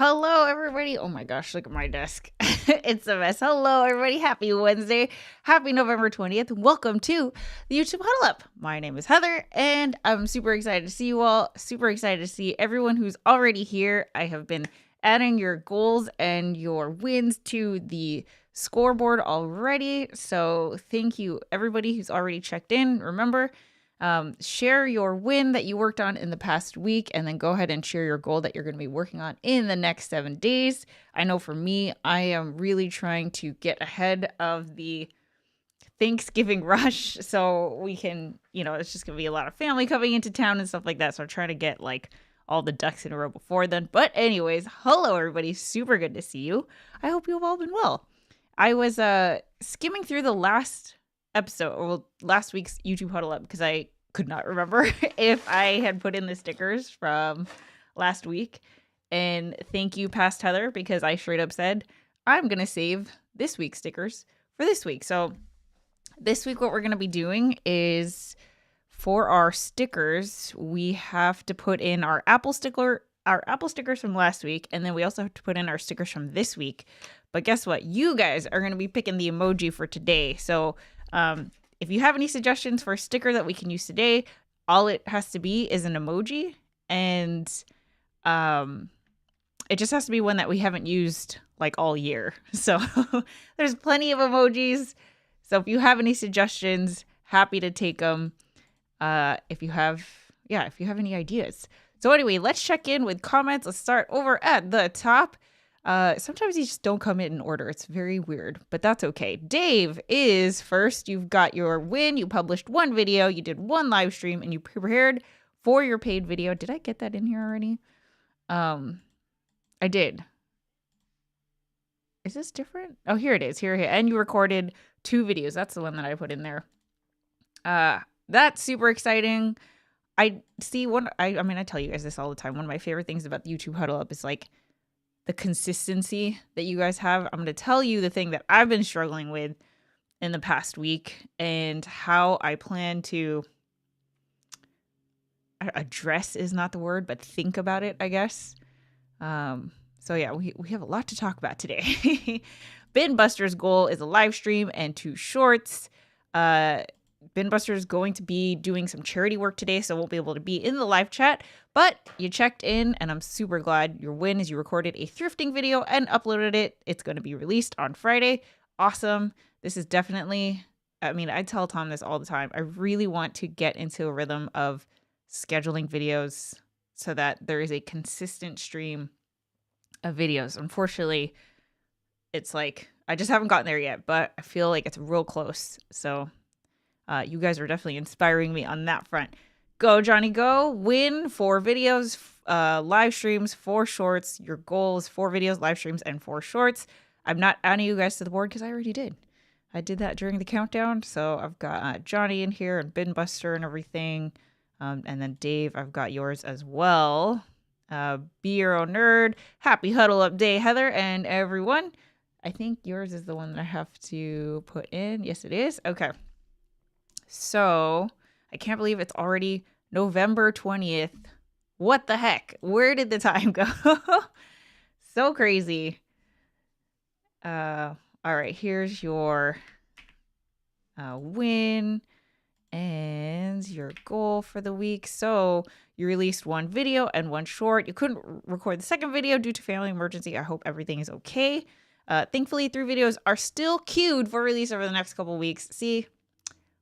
Hello, everybody. Oh my gosh, look at my desk. It's a mess. Hello, everybody. Happy Wednesday. Happy November 20th. Welcome to the YouTube Huddle Up. My name is Heather, and I'm super excited to see you all. Super excited to see everyone who's already here. I have been adding your goals and your wins to the scoreboard already. So thank you, everybody who's already checked in. Remember, share your win that you worked on in the past week, and then go ahead and share your goal that you're going to be working on in the next 7 days. I know for me, I am really trying to get ahead of the Thanksgiving rush so we can, it's just going to be a lot of family coming into town and stuff like that. So I'm trying to get all the ducks in a row before then. But anyways, hello everybody. Super good to see you. I hope you've all been well. I was skimming through the last episode, or last week's YouTube Huddle Up, because I could not remember if I had put in the stickers from last week. And thank you, past Heather, because I straight up said I'm going to save this week's stickers for this week. So this week, what we're going to be doing is, for our stickers, we have to put in our Apple stickers from last week, and then we also have to put in our stickers from this week. But guess what? You guys are going to be picking the emoji for today. So if you have any suggestions for a sticker that we can use today, all it has to be is an emoji, and it just has to be one that we haven't used all year. So there's plenty of emojis. So if you have any suggestions, happy to take them. If you have any ideas. So anyway, let's check in with comments. Let's start over at the top. Sometimes you just don't come in order. It's very weird, but that's okay. Dave is first. You've got your win. You published one video. You did one live stream, and you prepared for your paid video. Did I get that in here already? I did. Is this different? Oh, here it is. Here. And you recorded 2 videos. That's the one that I put in there. That's super exciting. I tell you guys this all the time. One of my favorite things about the YouTube Huddle Up is the consistency that you guys have. I'm going to tell you the thing that I've been struggling with in the past week and how I plan to address is not the word, but think about it, I guess. So yeah, we have a lot to talk about today. Bin Buster's goal is a live stream and 2 shorts. Bin Buster is going to be doing some charity work today, so won't be able to be in the live chat, but you checked in, and I'm super glad. Your win is you recorded a thrifting video and uploaded it. It's going to be released on Friday. Awesome. This is definitely, I tell Tom this all the time. I really want to get into a rhythm of scheduling videos so that there is a consistent stream of videos. Unfortunately, it's I just haven't gotten there yet, but I feel like it's real close. So you guys are definitely inspiring me on that front. Go, Johnny, go. Win 4 videos, live streams, 4 shorts. Your goal is 4 videos, live streams, and 4 shorts. I'm not adding you guys to the board because I already did. I did that during the countdown. So I've got Johnny in here and Bin Buster and everything. And then Dave, I've got yours as well. Be your own nerd. Happy Huddle Up Day, Heather, and everyone. I think yours is the one that I have to put in. Yes, it is. Okay. So I can't believe it's already November 20th. What the heck? Where did the time go? So crazy. All right, here's your win and your goal for the week. So you released 1 video and 1 short. You couldn't record the second video due to family emergency. I hope everything is okay. Thankfully, 3 videos are still queued for release over the next couple weeks. See,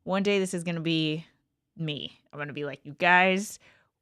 one day this is going to be me. I'm going to be like, you guys,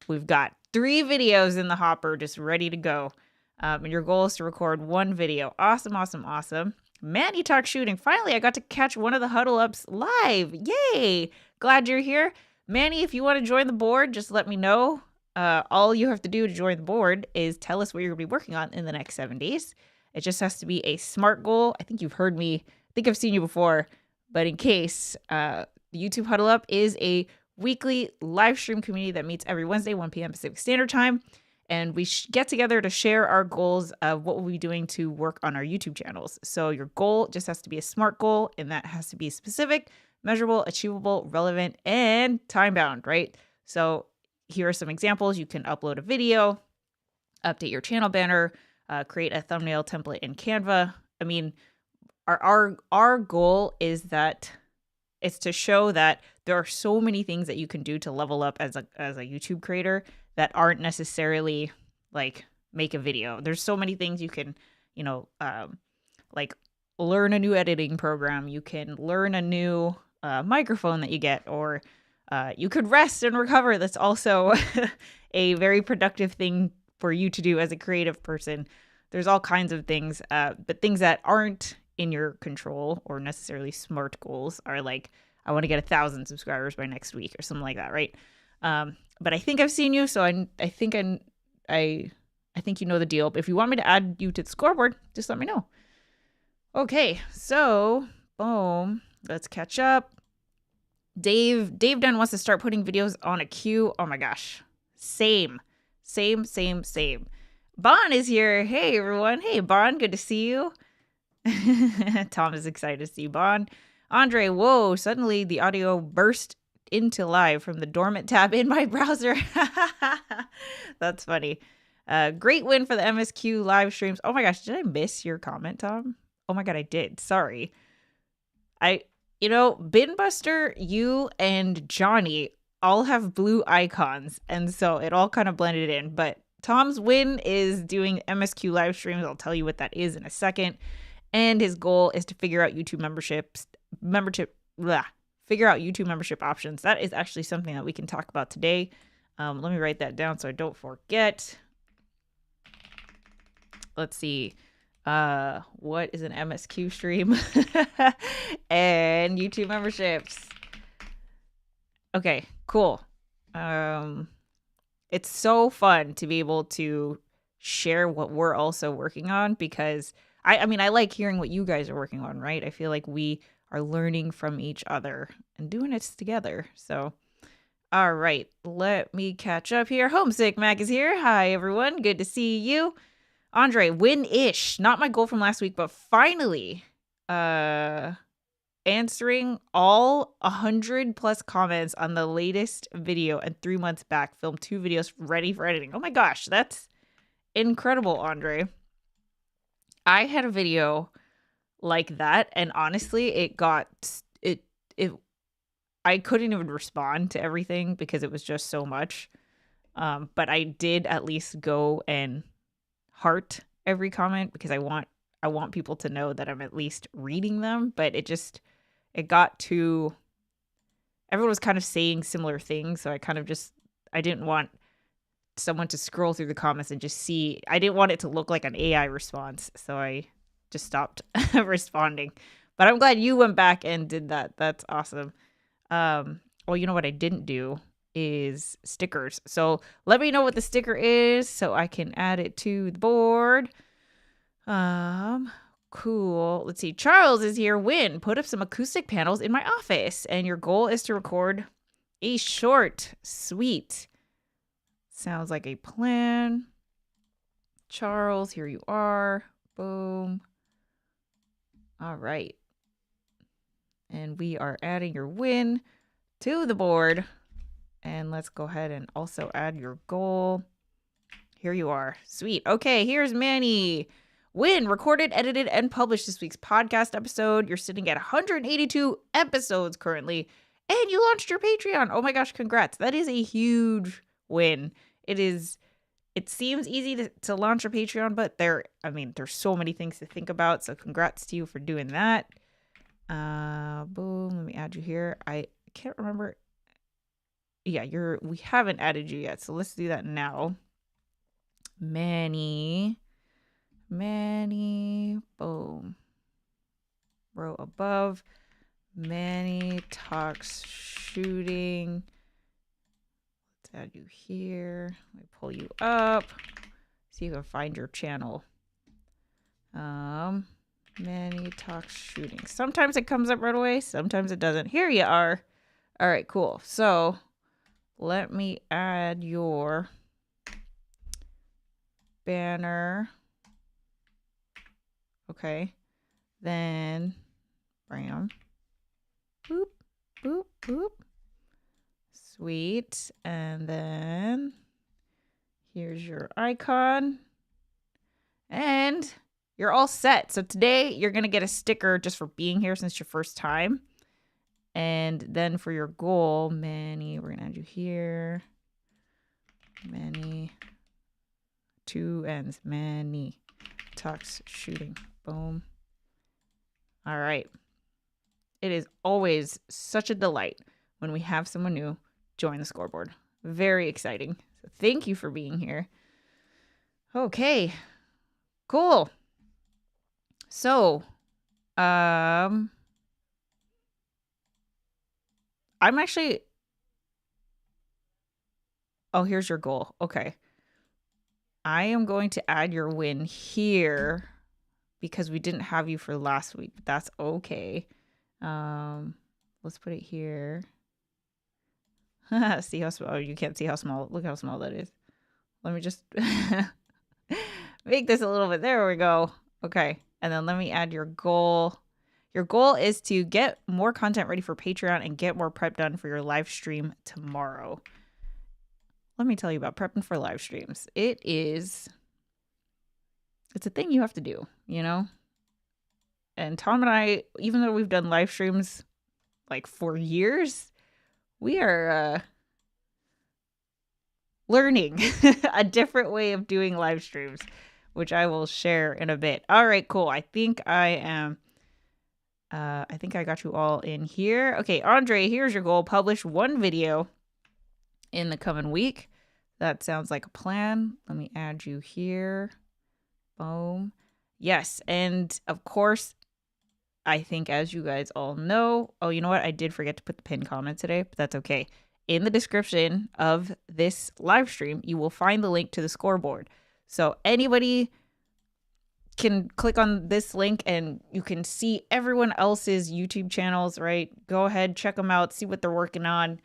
we've got 3 videos in the hopper just ready to go. And your goal is to record 1 video. Awesome, awesome, awesome. Manny Talk Shooting. Finally, I got to catch one of the Huddle Ups live. Yay. Glad you're here. Manny, if you want to join the board, just let me know. All you have to do to join the board is tell us what you're going to be working on in the next 7 days. It just has to be a SMART goal. I think you've heard me. I think I've seen you before. But in case, the YouTube Huddle Up is a weekly live stream community that meets every Wednesday, 1 p.m. Pacific Standard Time. And we get together to share our goals of what we'll be doing to work on our YouTube channels. So your goal just has to be a SMART goal, and that has to be specific, measurable, achievable, relevant, and time-bound, right? So here are some examples. You can upload a video, update your channel banner, create a thumbnail template in Canva. I mean, our goal is that it's to show that there are so many things that you can do to level up as a YouTube creator that aren't necessarily like make a video. There's so many things you can, like learn a new editing program. You can learn a new microphone that you get, or you could rest and recover. That's also a very productive thing for you to do as a creative person. There's all kinds of things, but things that aren't in your control or necessarily SMART goals are like, I want to get 1,000 subscribers by next week or something like that, right? But I think I've seen you, so I think you know the deal. But if you want me to add you to the scoreboard, just let me know. Okay, so boom, let's catch up. Dave Dunn wants to start putting videos on a queue. Oh my gosh, same. Bon is here. Hey everyone. Hey Bon, good to see you. Tom is excited to see Bon. Andre, whoa, suddenly the audio burst into live from the dormant tab in my browser. That's funny. Great win for the MSQ live streams. Oh my gosh, did I miss your comment, Tom? Oh my god, I did. Sorry. Binbuster, you and Johnny all have blue icons, and so it all kind of blended in. But Tom's win is doing MSQ live streams. I'll tell you what that is in a second. And his goal is to figure out YouTube membership options. That is actually something that we can talk about today. Let me write that down so I don't forget. Let's see. What is an MSQ stream? And YouTube memberships. Okay, cool. It's so fun to be able to share what we're also working on, because I like hearing what you guys are working on, right? I feel like we are learning from each other and doing it together. So, all right, let me catch up here. Homesick Mac is here. Hi, everyone. Good to see you. Andre, win-ish. Not my goal from last week, but finally answering all 100 plus comments on the latest video, and 3 months back, filmed 2 videos ready for editing. Oh my gosh, that's incredible, Andre. I had a video like that, and honestly, I couldn't even respond to everything because it was just so much. But I did at least go and heart every comment, because I want people to know that I'm at least reading them. But it got to, everyone was kind of saying similar things, so I didn't want someone to scroll through the comments and just see. I didn't want it to look like an AI response, so I just stopped responding. But I'm glad you went back and did that. That's awesome. Well, you know what I didn't do is stickers. So let me know what the sticker is so I can add it to the board. Cool. Let's see. Charles is here. Win. Put up some acoustic panels in my office, and your goal is to record a short. Sweet. Sounds like a plan. Charles, here you are. Boom. All right. And we are adding your win to the board. And let's go ahead and also add your goal. Here you are. Sweet. Okay, here's Manny. Win. Recorded, edited, and published this week's podcast episode. You're sitting at 182 episodes currently. And you launched your Patreon. Oh my gosh, congrats. That is a huge win. It seems easy to launch a Patreon, but there's so many things to think about. So congrats to you for doing that. Boom. Let me add you here. I can't remember. Yeah, we haven't added you yet. So let's do that now. Manny. Boom. Row above. Manny talks shooting. Let's add you here. Let me pull you up. See if I can find your channel. Manny talks shooting. Sometimes it comes up right away. Sometimes it doesn't. Here you are. All right, cool. So let me add your banner. Okay. Then bam. Boop, boop, boop. Sweet. And then here's your icon. you're all set. So today you're going to get a sticker just for being here since your first time. And then for your goal, Manny, we're going to add you here. Manny, 2 ends, Manny, Tux shooting, boom. All right. It is always such a delight when we have someone new join the scoreboard. Very exciting. So thank you for being here. Okay, cool. So, I'm actually, oh, here's your goal. Okay. I am going to add your win here because we didn't have you for last week, but that's okay. Let's put it here. See how small, oh, you can't see how small, look how small that is. Let me just make this a little bit, there we go. Okay, and then let me add your goal. Your goal is to get more content ready for Patreon and get more prep done for your live stream tomorrow. Let me tell you about prepping for live streams. It's a thing you have to do, you know? And Tom and I, even though we've done live streams like for years, we are learning a different way of doing live streams, which I will share in a bit. All right, cool. I think I got you all in here. Okay, Andre, here's your goal. Publish 1 video in the coming week. That sounds like a plan. Let me add you here. Boom. Yes, and of course, I think as you guys all know, oh, you know what? I did forget to put the pinned comment today, but that's okay. In the description of this live stream, you will find the link to the scoreboard. So anybody can click on this link and you can see everyone else's YouTube channels, right? Go ahead, check them out, see what they're working on.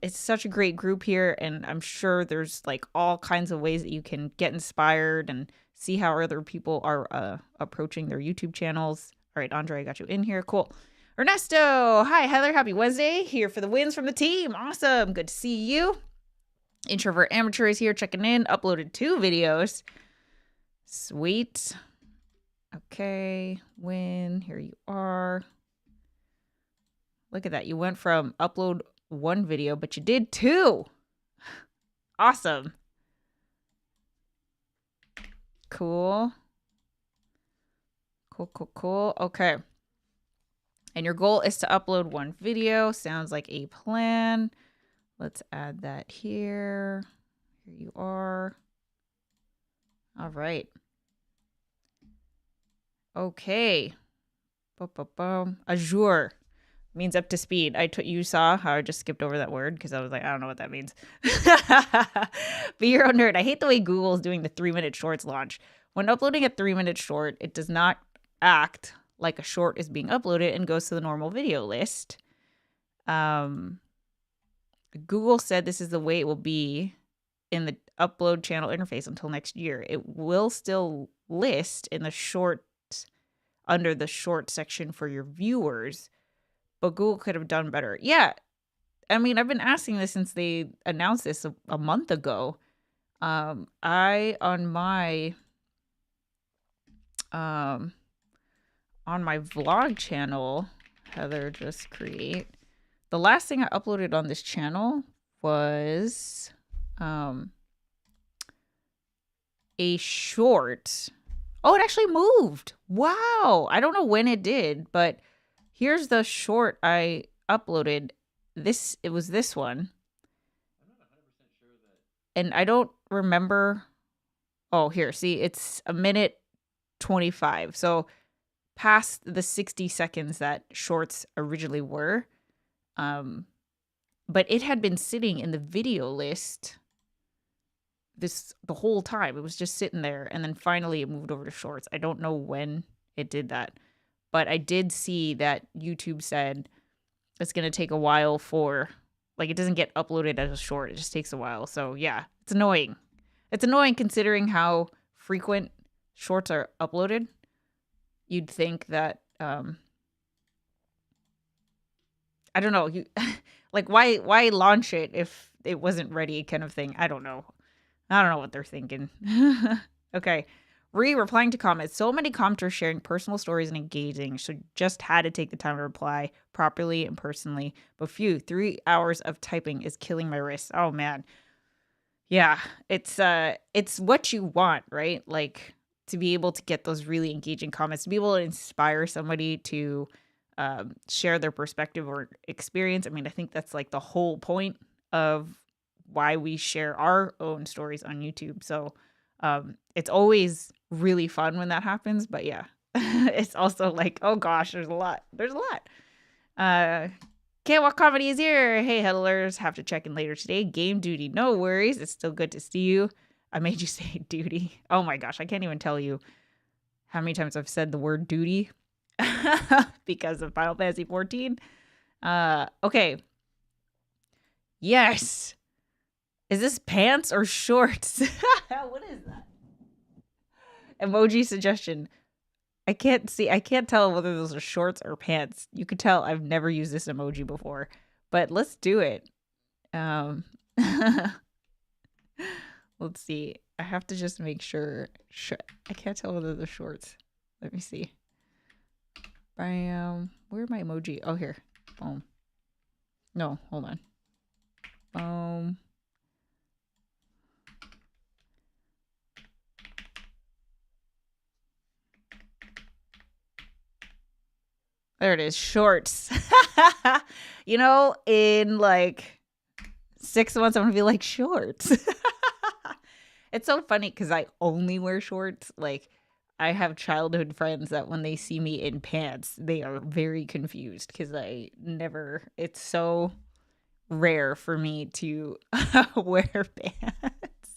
It's such a great group here, and I'm sure there's like all kinds of ways that you can get inspired and see how other people are approaching their YouTube channels. All right, Andre, I got you in here. Cool. Ernesto, hi, Heather. Happy Wednesday. Here for the wins from the team. Awesome. Good to see you. Introvert Amateur is here checking in. Uploaded 2 videos. Sweet. Okay, win. Here you are. Look at that. You went from upload 1 video, but you did 2. Awesome. Cool. Cool. Okay. And your goal is to upload 1 video. Sounds like a plan. Let's add that here. Here you are. All right. Okay. Azure means up to speed. You saw how I just skipped over that word because I was like, I don't know what that means. Be your own nerd. I hate the way Google's doing the 3-minute shorts launch. When uploading a 3-minute short, it does not act like a short is being uploaded and goes to the normal video list. Google said this is the way it will be in the upload channel interface until next year. It will still list in the short, under the short section for your viewers, but Google could have done better. Yeah, I mean, I've been asking this since they announced this a month ago. On my vlog channel, Heather Just Create, the last thing I uploaded on this channel was a short. Oh, it actually moved. Wow. I don't know when it did, but here's the short I uploaded. It was this one. I'm not 100% sure that. And I don't remember. Oh, here, see, it's 1:25. So past the 60 seconds that shorts originally were. But it had been sitting in the video list the whole time. It was just sitting there, and then finally it moved over to shorts. I don't know when it did that, but I did see that YouTube said it's going to take a while for, like, it doesn't get uploaded as a short. It just takes a while. So yeah, it's annoying. It's annoying considering how frequent shorts are uploaded. You'd think that, I don't know, like, why launch it if it wasn't ready kind of thing? I don't know what they're thinking. Okay. Replying to comments. So many commenters sharing personal stories and engaging. So just had to take the time to reply properly and personally. But 3 hours of typing is killing my wrists. Oh man. Yeah, it's what you want, right? Like to be able to get those really engaging comments, to be able to inspire somebody to share their perspective or experience. I mean, I think that's like the whole point of why we share our own stories on YouTube. So it's always really fun when that happens. But yeah, it's also like, oh gosh, there's a lot. There's a lot. Can't walk comedy is here. Hey, huddlers, have to check in later today. Game duty. No worries. It's still good to see you. I made you say duty. Oh my gosh, I can't even tell you how many times I've said the word duty because of Final Fantasy 14. Okay. Yes. Is this pants or shorts? What is that? Emoji suggestion. I can't tell whether those are shorts or pants. You could tell I've never used this emoji before, but let's do it. Let's see. I have to just make sure. I can't tell whether they're shorts. Let me see. Bam. Where are my emoji? Oh, here. Boom. No, hold on. Boom. There it is. Shorts. You know, in like 6 months, I'm going to be like, shorts. It's so funny because I only wear shorts. Like, I have childhood friends that when they see me in pants, they are very confused because it's so rare for me to wear pants.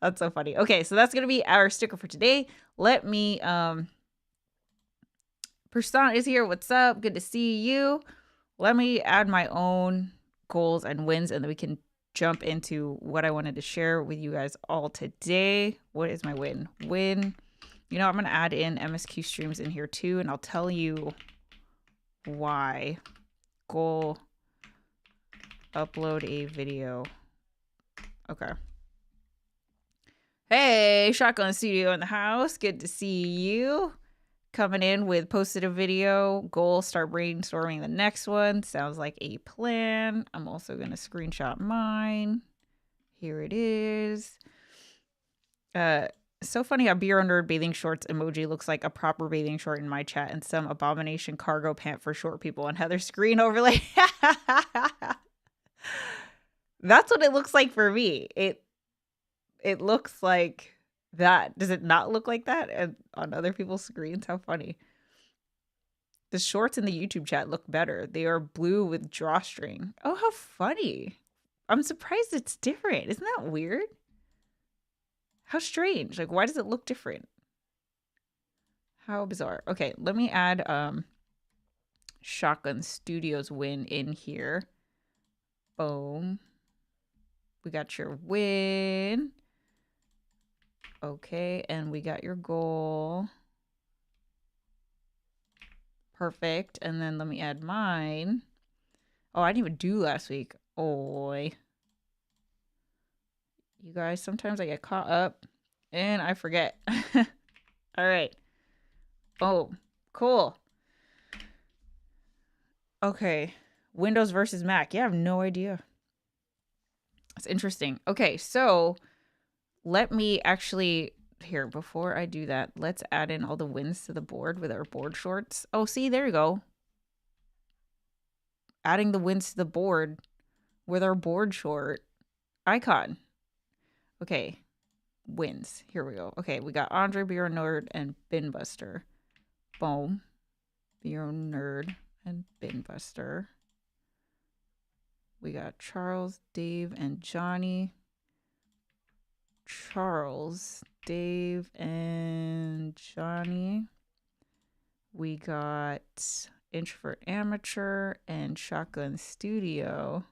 That's so funny. Okay, so that's going to be our sticker for today. Let me, Persona is here. What's up? Good to see you. Let me add my own goals and wins, and then we can jump into what I wanted to share with you guys all today. What is my win? You know, I'm going to add in MSQ streams in here too, and I'll tell you why. Goal, upload a video. Okay. Hey, Shotgun Studio in the house. Good to see you. Coming in with posted a video. Goal, start brainstorming the next one. Sounds like a plan. I'm also going to screenshot mine. Here it is. So funny how Beer Nerd bathing shorts emoji looks like a proper bathing short in my chat and some abomination cargo pant for short people on Heather's screen overlay. That's what it looks like for me. It looks like that. Does it not look like that on other people's screens? How funny. The shorts in the YouTube chat look better. They are blue with drawstring. Oh, how funny. I'm surprised it's different. Isn't that weird? How strange. Like, why does it look different? How bizarre. Okay, let me add Shotgun Studios win in here. Boom. We got your win. Okay, and we got your goal. Perfect. And then let me add mine. Oh, I didn't even do last week. Oi. You guys, sometimes I get caught up and I forget. All right. Oh, cool. Okay. Windows versus Mac. Yeah, I have no idea. That's interesting. Okay, so let me actually, here, before I do that, let's add in all the wins to the board with our board shorts. Oh, see, there you go. Adding the wins to the board with our board short icon. Okay, wins. Here we go. Okay, we got Andre, Beer Nerd, and Bin Buster. Boom. Beer Nerd and Bin Buster. We got Charles, Dave, and Johnny. Charles, Dave, and Johnny. We got Introvert Amateur and Shotgun Studio.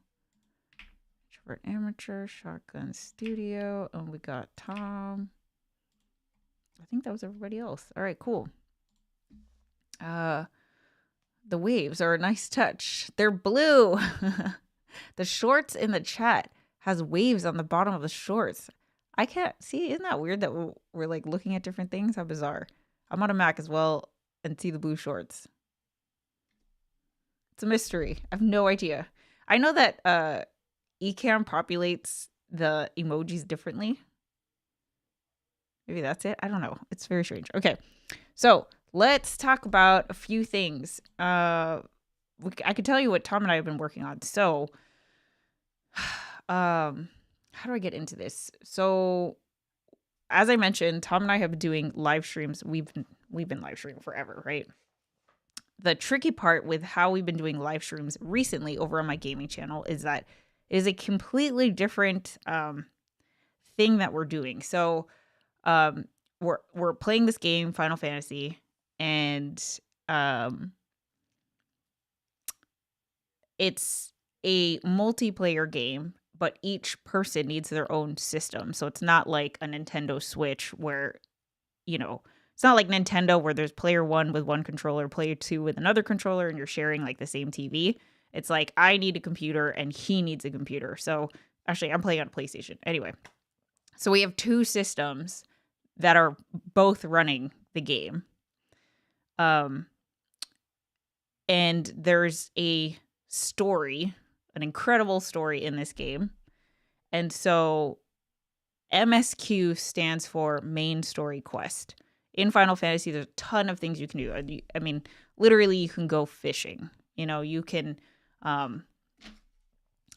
Introvert Amateur, Shotgun Studio, and we got Tom. I think that was everybody else. All right, cool. The waves are a nice touch. They're blue. The shorts in the chat has waves on the bottom of the shorts. I can't see. Isn't that weird that we're like looking at different things? How bizarre. I'm on a Mac as well and see the blue shorts. It's a mystery. I have no idea. I know that Ecamm populates the emojis differently. Maybe that's it. I don't know. It's very strange. Okay. So let's talk about a few things. I could tell you what Tom and I have been working on. So, how do I get into this? So, as I mentioned, Tom and I have been doing live streams. We've been live streaming forever, right? The tricky part with how we've been doing live streams recently over on my gaming channel is that it is a completely different thing that we're doing. So, we're playing this game, Final Fantasy, and it's a multiplayer game, but each person needs their own system. So it's not like a Nintendo Switch where, it's not like Nintendo where there's player 1 with one controller, player 2 with another controller, and you're sharing like the same TV. It's like I need a computer and he needs a computer. So actually, I'm playing on PlayStation. Anyway, so we have two systems that are both running the game. And there's a story, an incredible story in this game. And so MSQ stands for Main Story Quest. In Final Fantasy, there's a ton of things you can do. I mean, literally, you can go fishing. You can,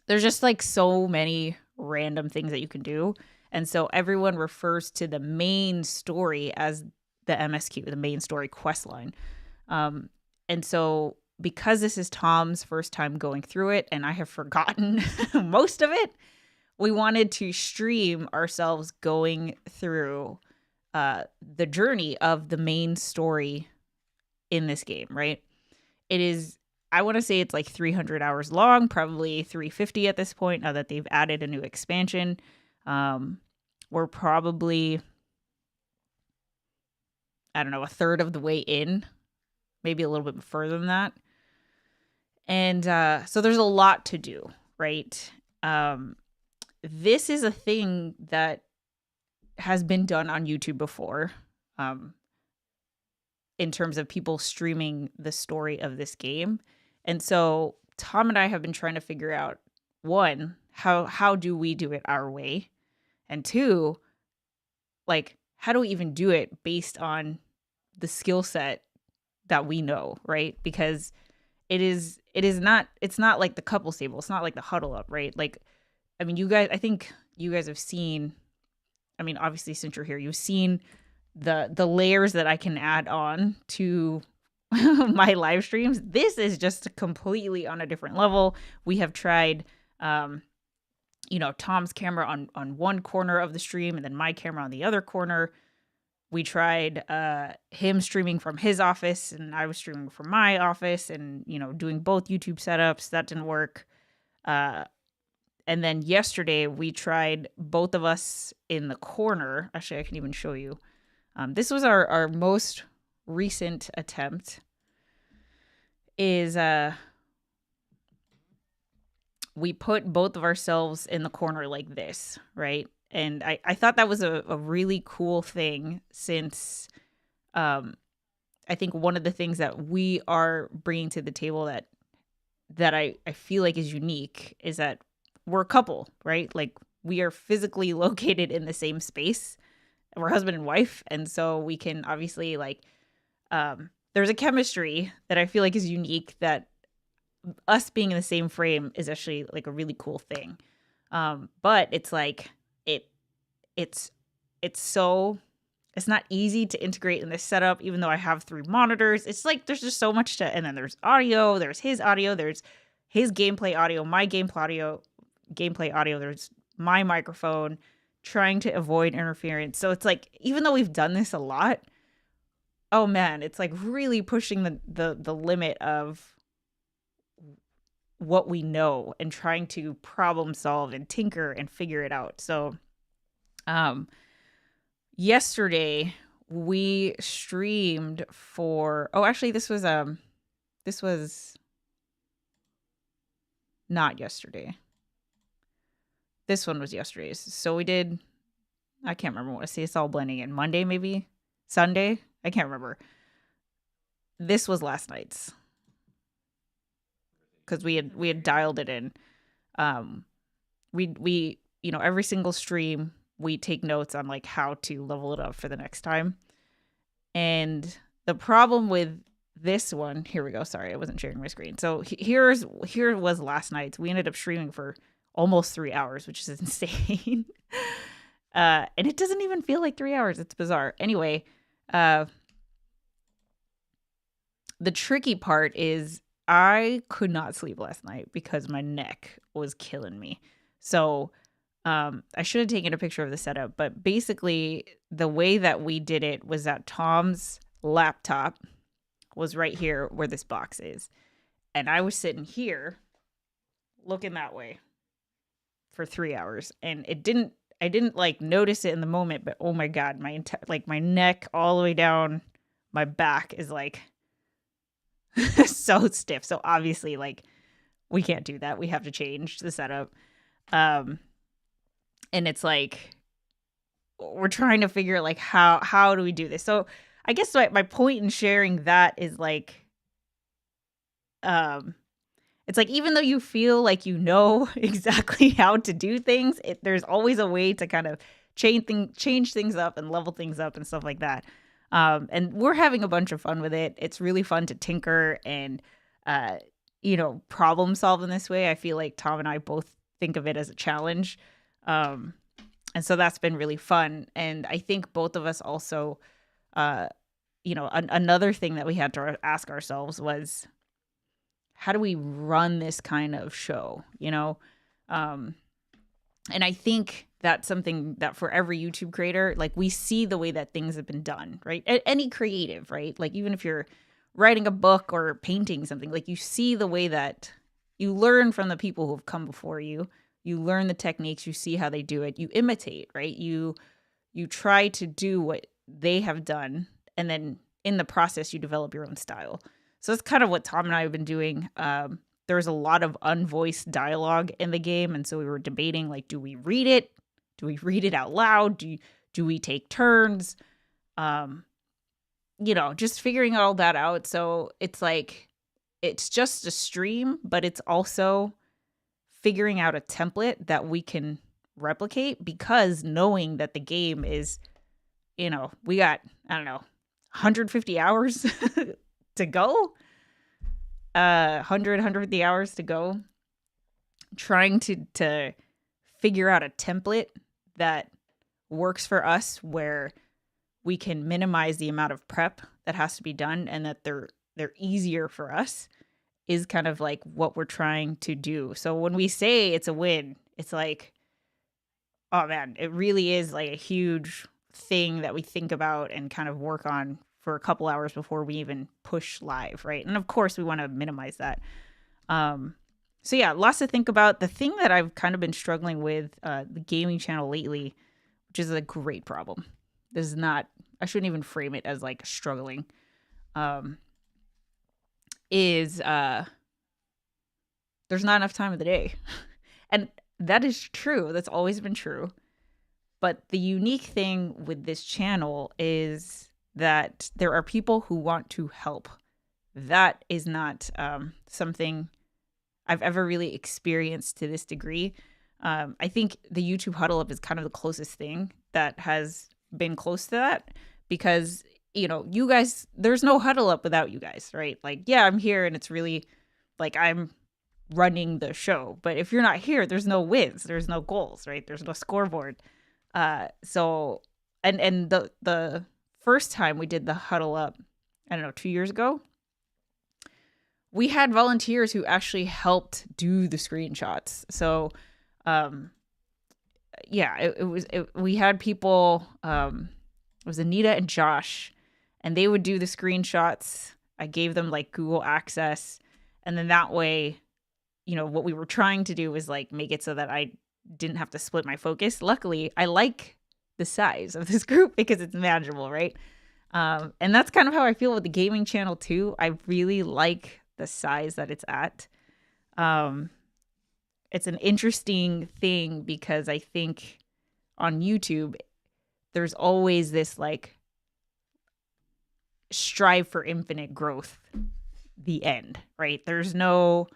there's just like so many random things that you can do. And so everyone refers to the main story as the MSQ, the main story quest line. And so because this is Tom's first time going through it and I have forgotten most of it, we wanted to stream ourselves going through the journey of the main story in this game, right? It is, I want to say it's like 300 hours long, probably 350 at this point, now that they've added a new expansion. We're probably, I don't know, a third of the way in, maybe a little bit further than that. And so there's a lot to do, right? This is a thing that has been done on YouTube before, in terms of people streaming the story of this game. And so Tom and I have been trying to figure out, one, how do we do it our way? And two, like, how do we even do it based on the skill set that we know, right? Because it's not like the couple stable. It's not like the huddle up, right? Like, I mean, I think you guys have seen, I mean, obviously since you're here, you've seen the layers that I can add on to my live streams. This is just completely on a different level. We have tried, Tom's camera on one corner of the stream and then my camera on the other corner. We tried him streaming from his office and I was streaming from my office and, doing both YouTube setups. That didn't work. And then yesterday we tried both of us in the corner. Actually, I can even show you. This was our most recent attempt. Is we put both of ourselves in the corner like this, right? And I thought that was a really cool thing since I think one of the things that we are bringing to the table that I feel like is unique is that we're a couple, right? Like we are physically located in the same space. We're husband and wife. And so we can obviously like, there's a chemistry that I feel like is unique that us being in the same frame is actually like a really cool thing. But it's like, it's not easy to integrate in this setup, even though I have 3 monitors. It's like, there's just so much and then there's audio, there's his audio, there's his gameplay audio, my gameplay audio, there's my microphone, trying to avoid interference. So it's like, even though we've done this a lot, oh man, it's like really pushing the limit of what we know and trying to problem solve and tinker and figure it out. So yesterday we streamed for, actually this was not yesterday. This one was yesterday's. So we did I can't remember what. See, it's all blending in. Monday, maybe? Sunday? I can't remember. This was last night's. Because we had dialed it in. We every single stream we take notes on like how to level it up for the next time. And the problem with this one, here we go. Sorry, I wasn't sharing my screen. So here was last night's. We ended up streaming for almost 3 hours, which is insane. And it doesn't even feel like 3 hours. It's bizarre. Anyway, the tricky part is I could not sleep last night because my neck was killing me. So I should have taken a picture of the setup, but basically the way that we did it was that Tom's laptop was right here where this box is. And I was sitting here looking that way for 3 hours. And I didn't like notice it in the moment, but oh my God, my neck all the way down my back is like so stiff. So obviously like we can't do that. We have to change the setup. And it's like we're trying to figure like how do we do this? So I guess my point in sharing that is like it's like even though you feel like you know exactly how to do things, there's always a way to kind of change things up and level things up and stuff like that. And we're having a bunch of fun with it. It's really fun to tinker and problem solve in this way. I feel like Tom and I both think of it as a challenge. And so that's been really fun. And I think both of us also, another thing that we had to ask ourselves was, how do we run this kind of show, And I think that's something that for every YouTube creator, like we see the way that things have been done, right? Any creative, right? Like even if you're writing a book or painting something, like you see the way that you learn from the people who have come before you. You learn the techniques, you see how they do it, you imitate, right? You try to do what they have done, and then in the process, you develop your own style. So that's kind of what Tom and I have been doing. There's a lot of unvoiced dialogue in the game, and so we were debating, like, do we read it? Do we read it out loud? Do we take turns? Just figuring all that out. So it's like, it's just a stream, but it's also figuring out a template that we can replicate, because knowing that the game is, we got, 150 hours to go, 150 hours to go, trying to figure out a template that works for us, where we can minimize the amount of prep that has to be done and that they're easier for us, is kind of like what we're trying to do. So when we say it's a win, it's like, oh man, it really is like a huge thing that we think about and kind of work on for a couple hours before we even push live, right? And of course we want to minimize that. So yeah, lots to think about. The thing that I've kind of been struggling with the gaming channel lately, which is a great problem. This is not, I shouldn't even frame it as like struggling. Is there's not enough time of the day. And that is true. That's always been true. But the unique thing with this channel is that there are people who want to help. That is not something I've ever really experienced to this degree. I think the YouTube Huddle Up is kind of the closest thing that has been close to that, because you guys, there's no Huddle Up without you guys, right? Like, yeah, I'm here and it's really like I'm running the show, but if you're not here, there's no wins, there's no goals, right? There's no scoreboard. So the first time we did the Huddle Up, I don't know, 2 years ago, we had volunteers who actually helped do the screenshots. So, we had people, it was Anita and Josh, and they would do the screenshots. I gave them like Google access. And then that way, what we were trying to do was like make it so that I didn't have to split my focus. Luckily, I like the size of this group because it's manageable, right? And that's kind of how I feel with the gaming channel too. I really like the size that it's at. It's an interesting thing because I think on YouTube, there's always this like strive for infinite growth, the end, right? There's no,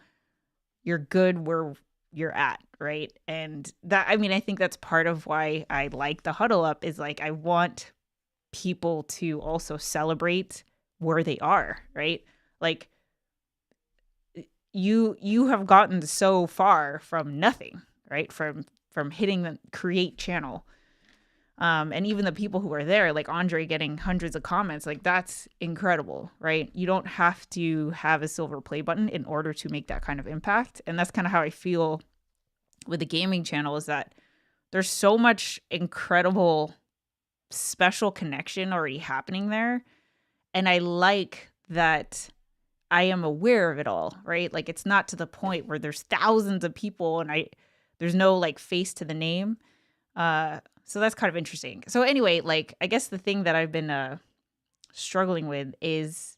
you're good where you're at, right? And that, I mean, I think that's part of why I like the Huddle Up, is like, I want people to also celebrate where they are, right? Like, you have gotten so far from nothing, right? From hitting the create channel. And even the people who are there, like Andre getting hundreds of comments, like that's incredible, right? You don't have to have a silver play button in order to make that kind of impact. And that's kind of how I feel with the gaming channel, is that there's so much incredible special connection already happening there. And I like that I am aware of it all, right? Like, it's not to the point where there's thousands of people and there's no like face to the name. So that's kind of interesting. So anyway, like, I guess the thing that I've been struggling with is,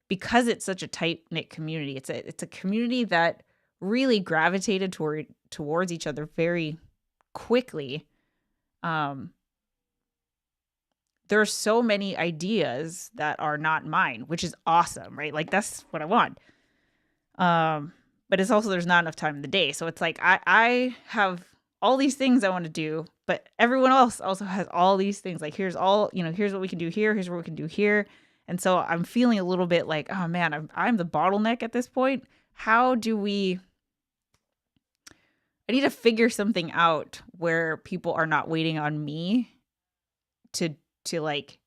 because it's such a tight-knit community, it's a community that really gravitated towards each other very quickly. There are so many ideas that are not mine, which is awesome, right? Like, that's what I want. But it's also, there's not enough time in the day. So it's like, I have all these things I want to do, but everyone else also has all these things. Like, here's all, here's what we can do here. Here's what we can do here. And so I'm feeling a little bit like, oh man, I'm the bottleneck at this point. How do I need to figure something out where people are not waiting on me to like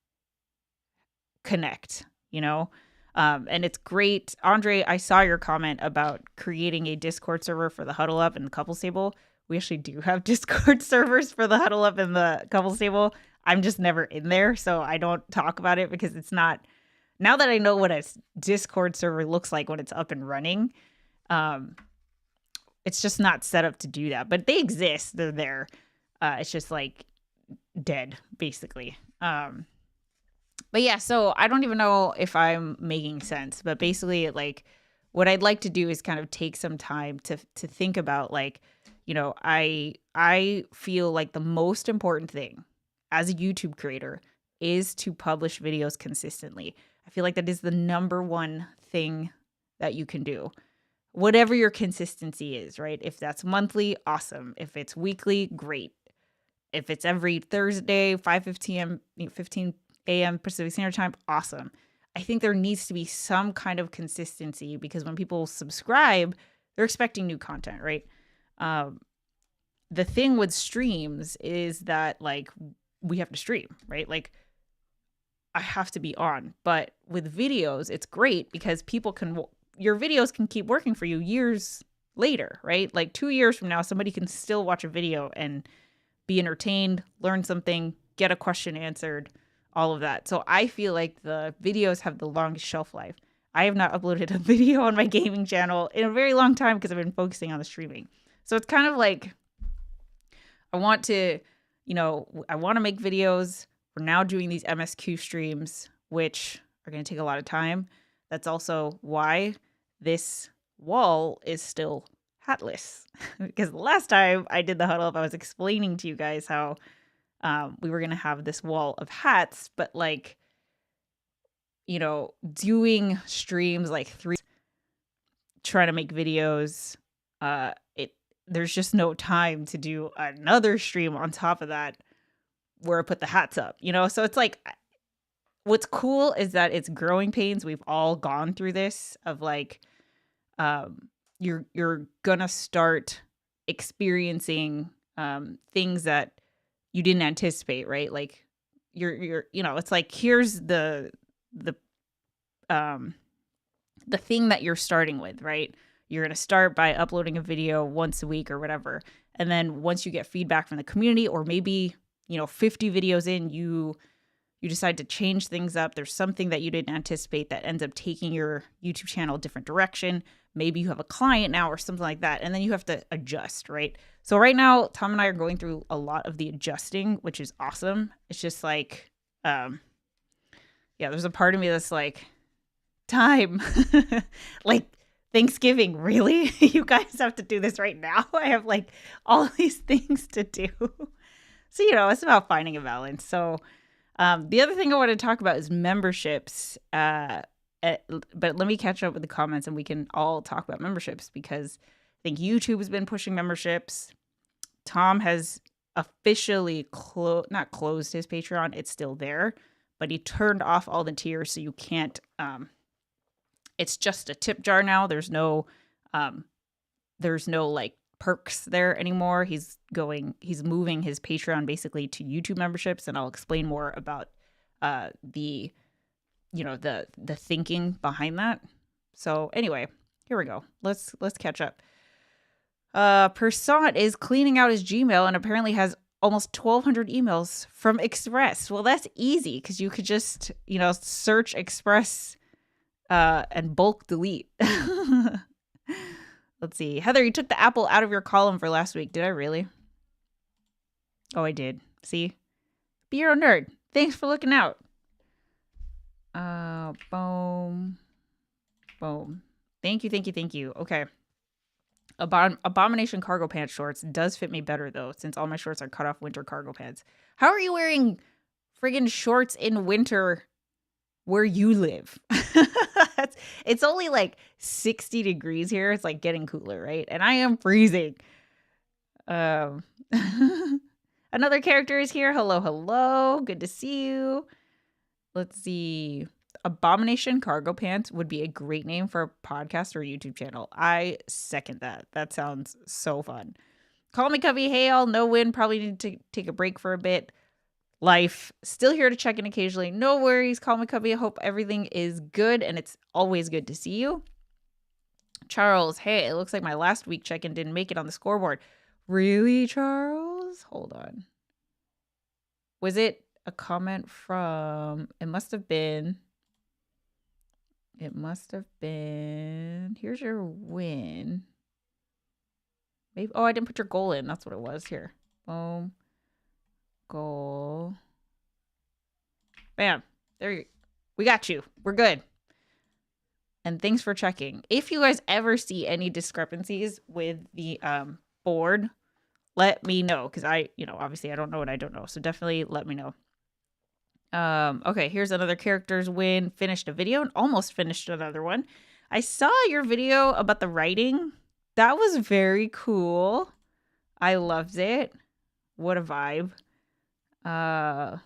connect, and it's great. Andre, I saw your comment about creating a Discord server for the Huddle Up and the Couples Table. We actually do have Discord servers for the Huddle Up and the Couples Table. I'm just never in there, so I don't talk about it, because it's not, now that I know what a Discord server looks like when it's up and running, it's just not set up to do that. But they exist, they're there. It's just like dead, basically. But yeah, so I don't even know if I'm making sense, but basically, like, what I'd like to do is kind of take some time to think about, like, I feel like the most important thing as a YouTube creator is to publish videos consistently. I feel like that is the number one thing that you can do, whatever your consistency is, right? If that's monthly, awesome. If it's weekly, great. If it's every Thursday, 15 a.m. Pacific Standard Time, awesome. I think there needs to be some kind of consistency, because when people subscribe, they're expecting new content, right? The thing with streams is that, like, we have to stream, right? Like, I have to be on. But with videos, it's great because your videos can keep working for you years later, right? Like 2 years from now, somebody can still watch a video and be entertained, learn something, get a question answered, all of that. So I feel like the videos have the longest shelf life. I have not uploaded a video on my gaming channel in a very long time because I've been focusing on the streaming. So it's kind of like, I want to make videos. We're now doing these MSQ streams, which are going to take a lot of time. That's also why this wall is still hatless, because the last time I did the Huddle Up, I was explaining to you guys how we were going to have this wall of hats, but like, doing streams like trying to make videos, there's just no time to do another stream on top of that where I put the hats up, so it's like, what's cool is that it's growing pains. We've all gone through this of like, you're gonna start experiencing things that you didn't anticipate, right? Like you're it's like, here's the thing that you're starting with, right? You're gonna start by uploading a video once a week or whatever, and then once you get feedback from the community, or maybe 50 videos in, you decide to change things up. There's something that you didn't anticipate that ends up taking your YouTube channel a different direction. Maybe you have a client now or something like that, and then you have to adjust, right? So right now, Tom and I are going through a lot of the adjusting, which is awesome. It's just like, there's a part of me that's like, time, like Thanksgiving, really? You guys have to do this right now? I have like all these things to do. So, it's about finding a balance. So, the other thing I want to talk about is memberships. But let me catch up with the comments and we can all talk about memberships because I think YouTube has been pushing memberships. Tom has officially not closed his Patreon. It's still there, but he turned off all the tiers. So you can't, it's just a tip jar now. There's no like perks there anymore. He's moving his Patreon basically to YouTube memberships, and I'll explain more about the thinking behind that. So anyway, here we go. Let's catch up. Persant is cleaning out his Gmail and apparently has almost 1,200 emails from Express. Well, that's easy because you could just search Express and bulk delete. Let's see. Heather, you took the apple out of your column for last week. Did I really? Oh, I did. See? Be your own nerd. Thanks for looking out. Boom. Boom. Thank you. Okay. Abomination cargo pants shorts does fit me better, though, since all my shorts are cut off winter cargo pants. How are you wearing friggin' shorts in winter where you live? It's only like 60 degrees here. It's like getting cooler, right? And I am freezing. Another character is here. Hello. Good to see you. Let's see. Abomination cargo pants would be a great name for a podcast or a YouTube channel. I second that. That sounds so fun. Call me Cubby. Hey, all. No win. Probably need to take a break for a bit. Life. Still here to check in occasionally. No worries. Call me Cubby. I hope everything is good, and it's always good to see you. Charles. Hey, it looks like my last week check-in didn't make it on the scoreboard. Really, Charles? Hold on. Was it a comment from... It must have been... Here's your win. Maybe. Oh, I didn't put your goal in. That's what it was. Here. Boom. Goal. Bam. There you. We got you. We're good. And thanks for checking. If you guys ever see any discrepancies with the board, let me know. Because obviously I don't know what I don't know. So definitely let me know. Okay, here's another character's win. Finished a video and almost finished another one. I saw your video about the writing. That was very cool. I loved it. What a vibe. Let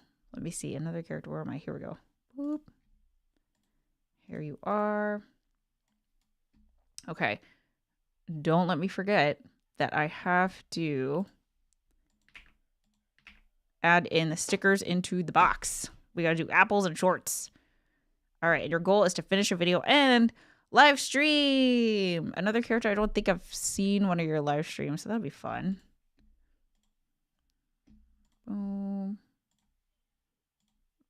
me see. Another character. Where am I? Here we go. Boop. Here you are. Okay. Don't let me forget that I have to add in the stickers into the box. We got to do apples and shorts. All right. Your goal is to finish a video and live stream. Another character. I don't think I've seen one of your live streams, so that'll be fun. Boom.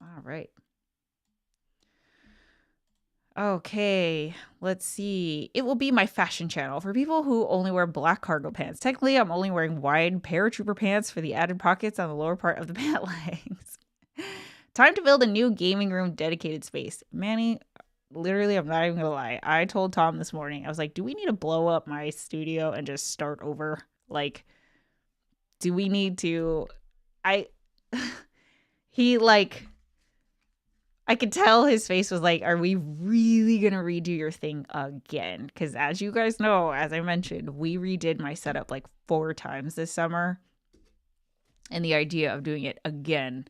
All right. Okay, let's see. It will be my fashion channel for people who only wear black cargo pants. Technically, I'm only wearing wide paratrooper pants for the added pockets on the lower part of the pant legs. Time to build a new gaming room dedicated space. Manny, literally, I'm not even gonna lie. I told Tom this morning, I was like, do we need to blow up my studio and just start over? Like, do we need to... I could tell his face was like, are we really going to redo your thing again? Because as you guys know, as I mentioned, we redid my setup like 4 times this summer. And the idea of doing it again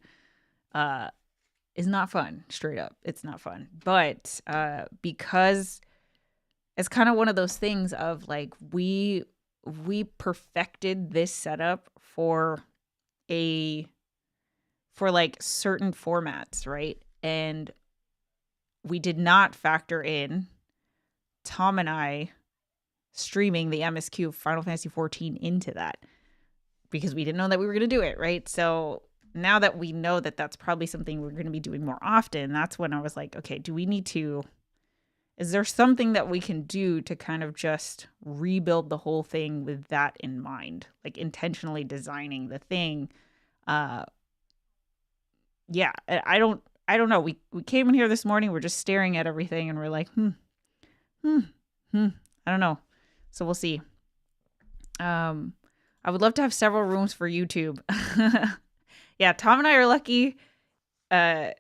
is not fun. Straight up. It's not fun. But because it's kind of one of those things of like, we perfected this setup for like certain formats, right? And we did not factor in Tom and I streaming the MSQ Final Fantasy 14 into that because we didn't know that we were going to do it, right? So now that we know that that's probably something we're going to be doing more often, that's when I was like, okay, is there something that we can do to kind of just rebuild the whole thing with that in mind? Like intentionally designing the thing. Yeah, I don't know. We came in here this morning. We're just staring at everything and we're like, I don't know. So we'll see. I would love to have several rooms for YouTube. Yeah, Tom and I are lucky that,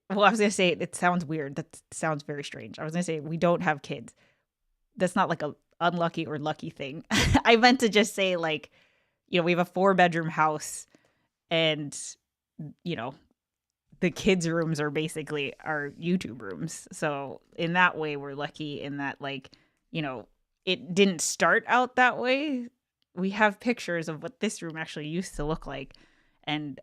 well, I was going to say, it sounds weird. That sounds very strange. I was going to say, we don't have kids. That's not like a unlucky or lucky thing. I meant to just say, like, you know, we have a 4-bedroom house, and, you know, the kids' rooms are basically our YouTube rooms. So in that way, we're lucky in that, like, you know, it didn't start out that way. We have pictures of what this room actually used to look like, and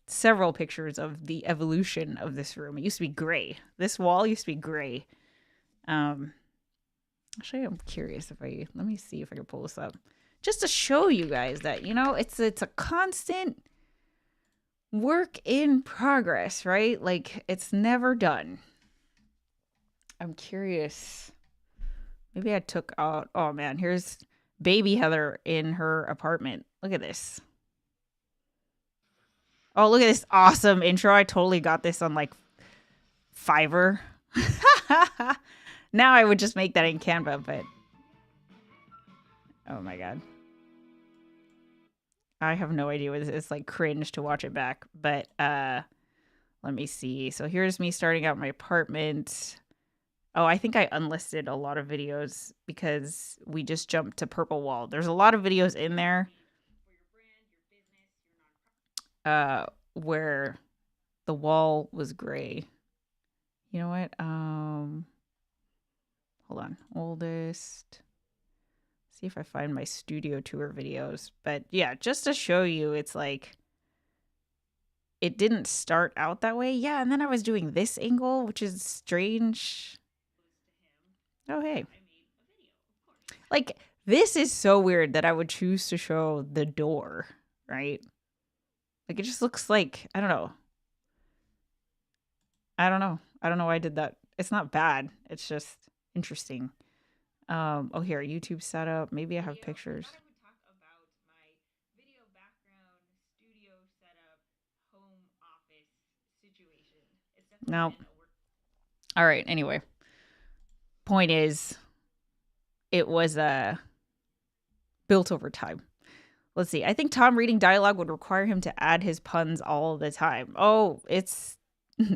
several pictures of the evolution of this room. It used to be gray. This wall used to be gray. Actually, I'm curious if let me see if I can pull this up just to show you guys that, you know, it's a constant work in progress, right? Like, it's never done. I'm curious. Maybe I took out, oh man, here's baby Heather in her apartment. Look at this. Oh, look at this awesome intro. I totally got this on like Fiverr. Now I would just make that in Canva, but oh my god. I have no idea what this is. It's like cringe to watch it back, but let me see. So here's me starting out my apartment. Oh, I think I unlisted a lot of videos because we just jumped to Purple Wall. There's a lot of videos in there where the wall was gray. You know what? Hold on. Oldest. See if I find my studio tour videos. But yeah, just to show you, it's like it didn't start out that way. Yeah, and then I was doing this angle, which is strange. Oh, hey. Like, this is so weird that I would choose to show the door, right? Like, it just looks like, I don't know. I don't know why I did that. It's not bad. It's just interesting. Oh, here, YouTube setup. Maybe I have pictures. I would talk about my video background, studio setup, home office situation. It's definitely no. All right. Anyway, point is, it was built over time. Let's see. I think Tom reading dialogue would require him to add his puns all the time. Oh,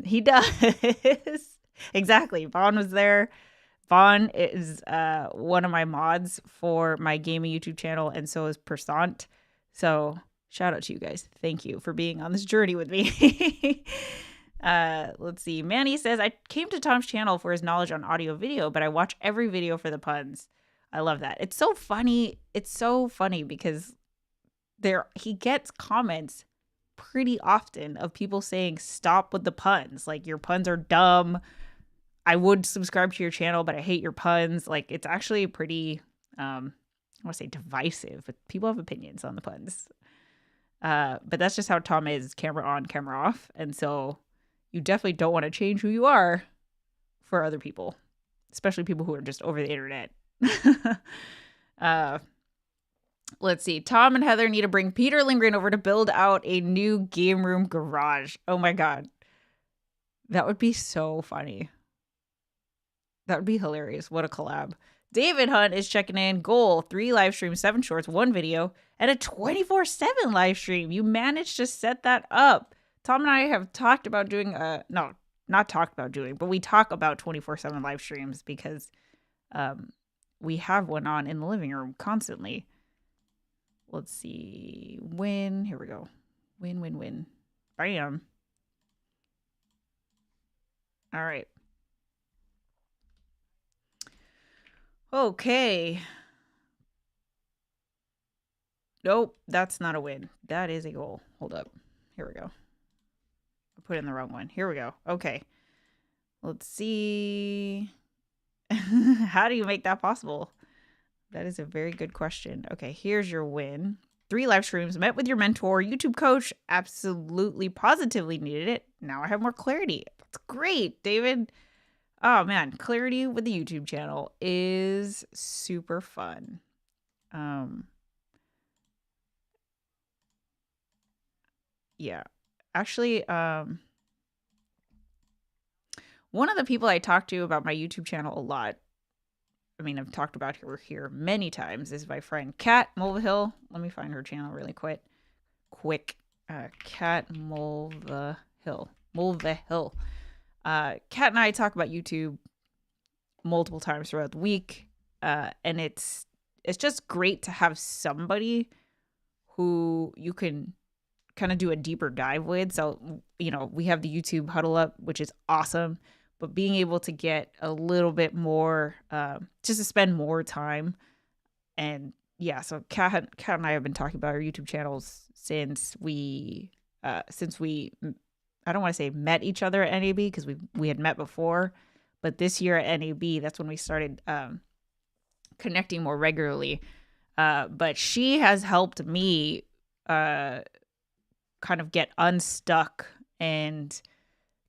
he does. Exactly. Vaughn was there. Vaughn is one of my mods for my gaming YouTube channel, and so is Persant. So shout out to you guys. Thank you for being on this journey with me. Let's see. Manny says, I came to Tom's channel for his knowledge on audio video, but I watch every video for the puns. I love that. It's so funny. It's so funny because he gets comments pretty often of people saying, stop with the puns. Like, your puns are dumb. I would subscribe to your channel, but I hate your puns. Like, it's actually pretty, I want to say divisive, but people have opinions on the puns. But that's just how Tom is, camera on, camera off. And so you definitely don't want to change who you are for other people, especially people who are just over the internet. Let's see. Tom and Heather need to bring Peter Lindgren over to build out a new game room garage. Oh my god. That would be so funny. That would be hilarious. What a collab. David Hunt is checking in. Goal, 3 live streams, 7 shorts, 1 video, and a 24/7 live stream. You managed to set that up. Tom and I have talked about doing no, not talked about doing, but we talk about 24/7 live streams because we have one on in the living room constantly. Let's see. Win. Here we go. Win. Bam. All right. Okay. Nope, that's not a win. That is a goal. Hold up. Here we go. I put in the wrong one. Here we go. Okay. Let's see. How do you make that possible? That is a very good question. Okay, here's your win. 3 live streams, met with your mentor, YouTube coach, absolutely positively needed it. Now I have more clarity. That's great, David. Oh man, clarity with the YouTube channel is super fun. Yeah, actually, one of the people I talk to about my YouTube channel a lot, I mean, I've talked about her here many times, is my friend Kat Mulvihill. Let me find her channel really quick. quick. Cat Mulvihill. Mulvihill. Kat and I talk about YouTube multiple times throughout the week, and it's just great to have somebody who you can kind of do a deeper dive with. So, we have the YouTube Huddle Up, which is awesome, but being able to get a little bit more, just to spend more time. And yeah, so Kat and I have been talking about our YouTube channels since we I don't want to say met each other at NAB, because we had met before, but this year at NAB, that's when we started connecting more regularly. But she has helped me kind of get unstuck and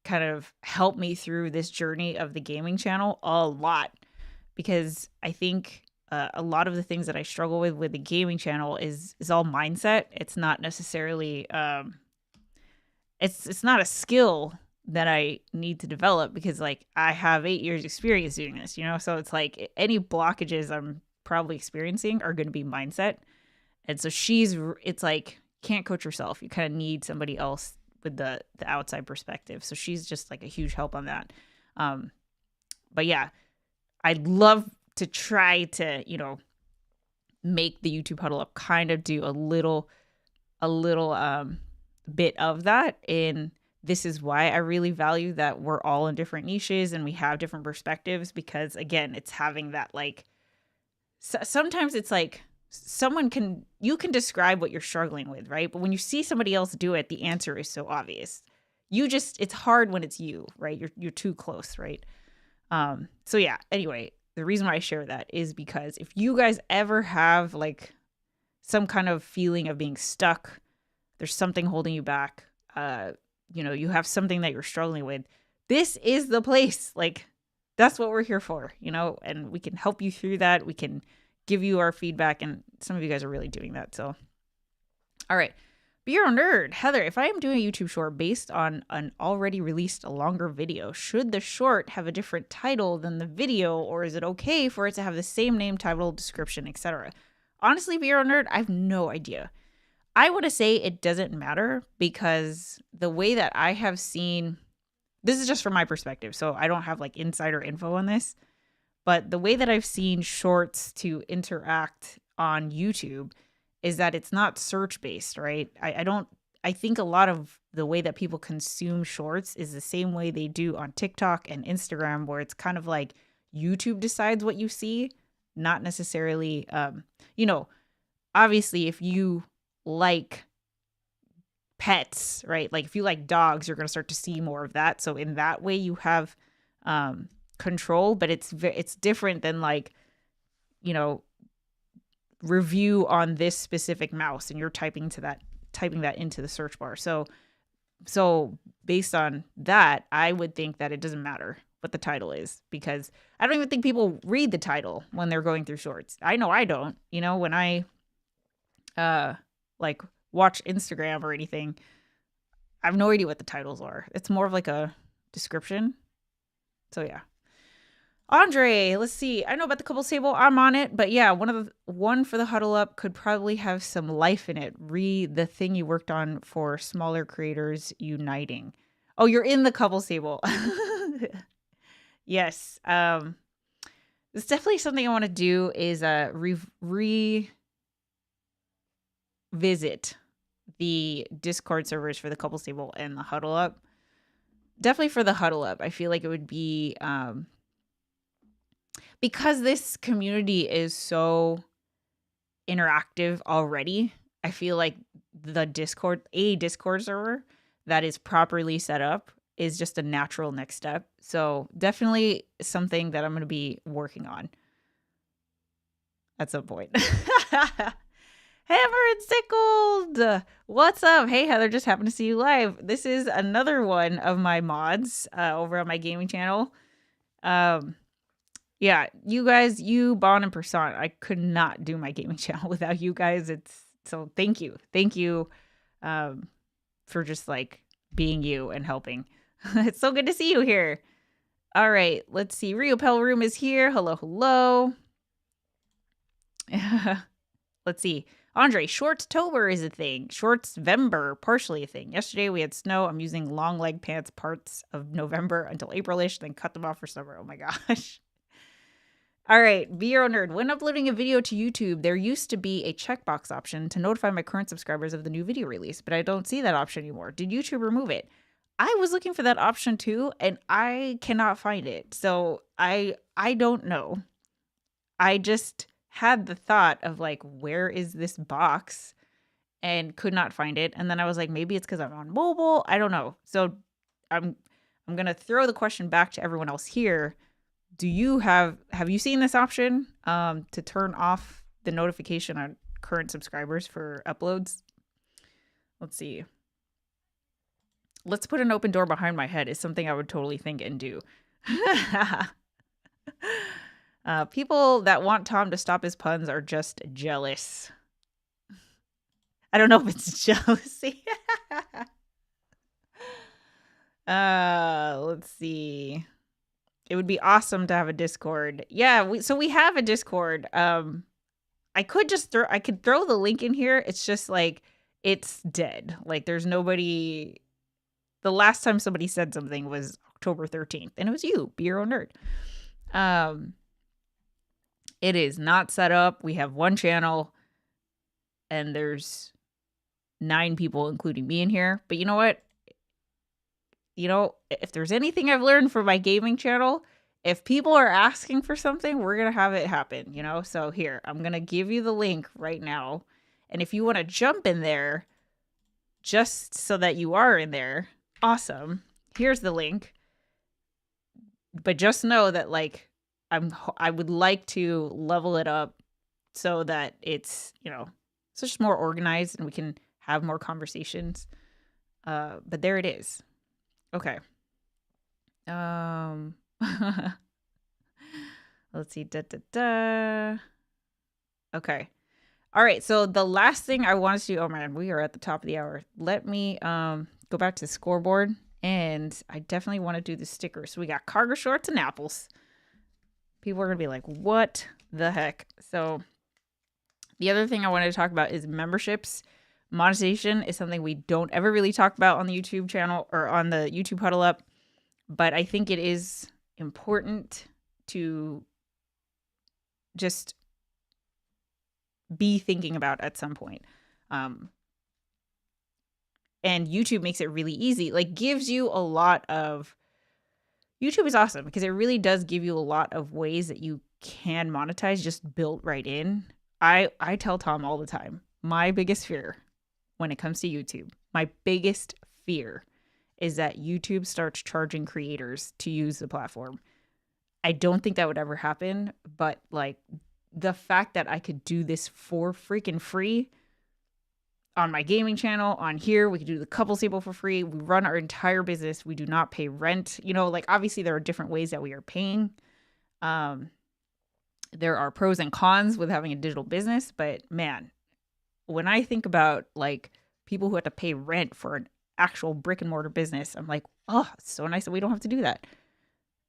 kind of help me through this journey of the gaming channel a lot, because I think a lot of the things that I struggle with the gaming channel is all mindset. It's not necessarily it's not a skill that I need to develop, because like I have 8 years experience doing this, so it's like any blockages I'm probably experiencing are going to be mindset. And so it's like, can't coach yourself. You kind of need somebody else with the outside perspective. So she's just like a huge help on that. But yeah, I'd love to try to, make the YouTube Huddle Up kind of do a little bit of that. And this is why I really value that we're all in different niches and we have different perspectives, because again, it's having that like, sometimes it's like you can describe what you're struggling with, right? But when you see somebody else do it, the answer is so obvious. It's hard when it's you, right? You're too close, right? So yeah, anyway, the reason why I share that is because if you guys ever have like some kind of feeling of being stuck, there's something holding you back, you have something that you're struggling with, this is the place. Like, that's what we're here for, and we can help you through that. We can give you our feedback, and some of you guys are really doing that. So, all right. Be Your Own Nerd. Heather, if I am doing a YouTube short based on an already released longer video, should the short have a different title than the video, or is it okay for it to have the same name, title, description, etc.? Honestly, Be Your Own Nerd, I have no idea. I want to say it doesn't matter, because the way that I have seen, this is just from my perspective, so I don't have like insider info on this, but the way that I've seen shorts to interact on YouTube is that it's not search based, right? I think a lot of the way that people consume shorts is the same way they do on TikTok and Instagram, where it's kind of like YouTube decides what you see, not necessarily, obviously if you like pets, right? Like if you like dogs, you're going to start to see more of that. So in that way you have control, but it's different than like, review on this specific mouse and you're typing that into the search bar. So based on that, I would think that it doesn't matter what the title is, because I don't even think people read the title when they're going through shorts. I know I don't, when I like watch Instagram or anything, I have no idea what the titles are. It's more of like a description. So yeah. Andre, let's see. I know about the couples table. I'm on it, but yeah, one for the Huddle Up could probably have some life in it. Read the thing you worked on for smaller creators uniting. Oh, you're in the couples table. Yes. It's definitely something I want to do is revisit the Discord servers for the couples table and the Huddle Up. Definitely for the Huddle Up, I feel like it would be because this community is so interactive already. I feel like the Discord server that is properly set up is just a natural next step. So definitely something that I'm going to be working on at some point. Hammer and Sickled! What's up? Hey, Heather, just happened to see you live. This is another one of my mods over on my gaming channel. Yeah, you guys, Bon and Persan, I could not do my gaming channel without you guys. So thank you. Thank you for just like being you and helping. It's so good to see you here. All right, let's see. Rio Pel Room is here. Hello, hello. Let's see. Andre, Shortstober is a thing. Shortsvember, partially a thing. Yesterday we had snow. I'm using long leg pants parts of November until April-ish, then cut them off for summer. Oh my gosh. All right, Be Your Own Nerd. When uploading a video to YouTube, there used to be a checkbox option to notify my current subscribers of the new video release, but I don't see that option anymore. Did YouTube remove it? I was looking for that option too, and I cannot find it. So I don't know. I just had the thought of like, where is this box? And could not find it. And then I was like, maybe it's because I'm on mobile. I don't know. So I'm gonna throw the question back to everyone else here. Do you have you seen this option to turn off the notification on current subscribers for uploads? Let's see. Let's put an open door behind my head is something I would totally think and do. People that want Tom to stop his puns are just jealous. I don't know if it's jealousy. Let's see. It would be awesome to have a Discord. Yeah, we have a Discord. I could throw the link in here. It's just like it's dead. Like there's nobody. The last time somebody said something was October 13th, and it was you, Be Your Own Nerd. It is not set up. We have one channel, and there's 9 people, including me, in here. But you know what? You know, if there's anything I've learned from my gaming channel, if people are asking for something, we're going to have it happen, you know? So here, I'm going to give you the link right now. And if you want to jump in there, just so that you are in there, awesome. Here's the link. But just know that, like, I would like to level it up so that it's, you know, it's just more organized and we can have more conversations. But there it is. Okay. Let's see. Okay. All right. So the last thing I want to do, oh man, we are at the top of the hour. Let me go back to the scoreboard, and I definitely want to do the stickers. So we got cargo shorts and apples. People are going to be like, what the heck? So the other thing I wanted to talk about is memberships. Monetization is something we don't ever really talk about on the YouTube channel or on the YouTube Huddle Up, but I think it is important to just be thinking about at some point. And YouTube makes it really easy, like gives you a lot of, YouTube is awesome because it really does give you a lot of ways that you can monetize just built right in. I tell Tom all the time, my biggest fear when it comes to YouTube, my biggest fear is that YouTube starts charging creators to use the platform. I don't think that would ever happen, but like the fact that I could do this for freaking free on my gaming channel, on here, we could do the couple sample for free. We run our entire business. We do not pay rent. You know, like obviously there are different ways that we are paying. There are pros and cons with having a digital business, but man, when I think about like people who have to pay rent for an actual brick and mortar business, I'm like, oh, it's so nice that we don't have to do that.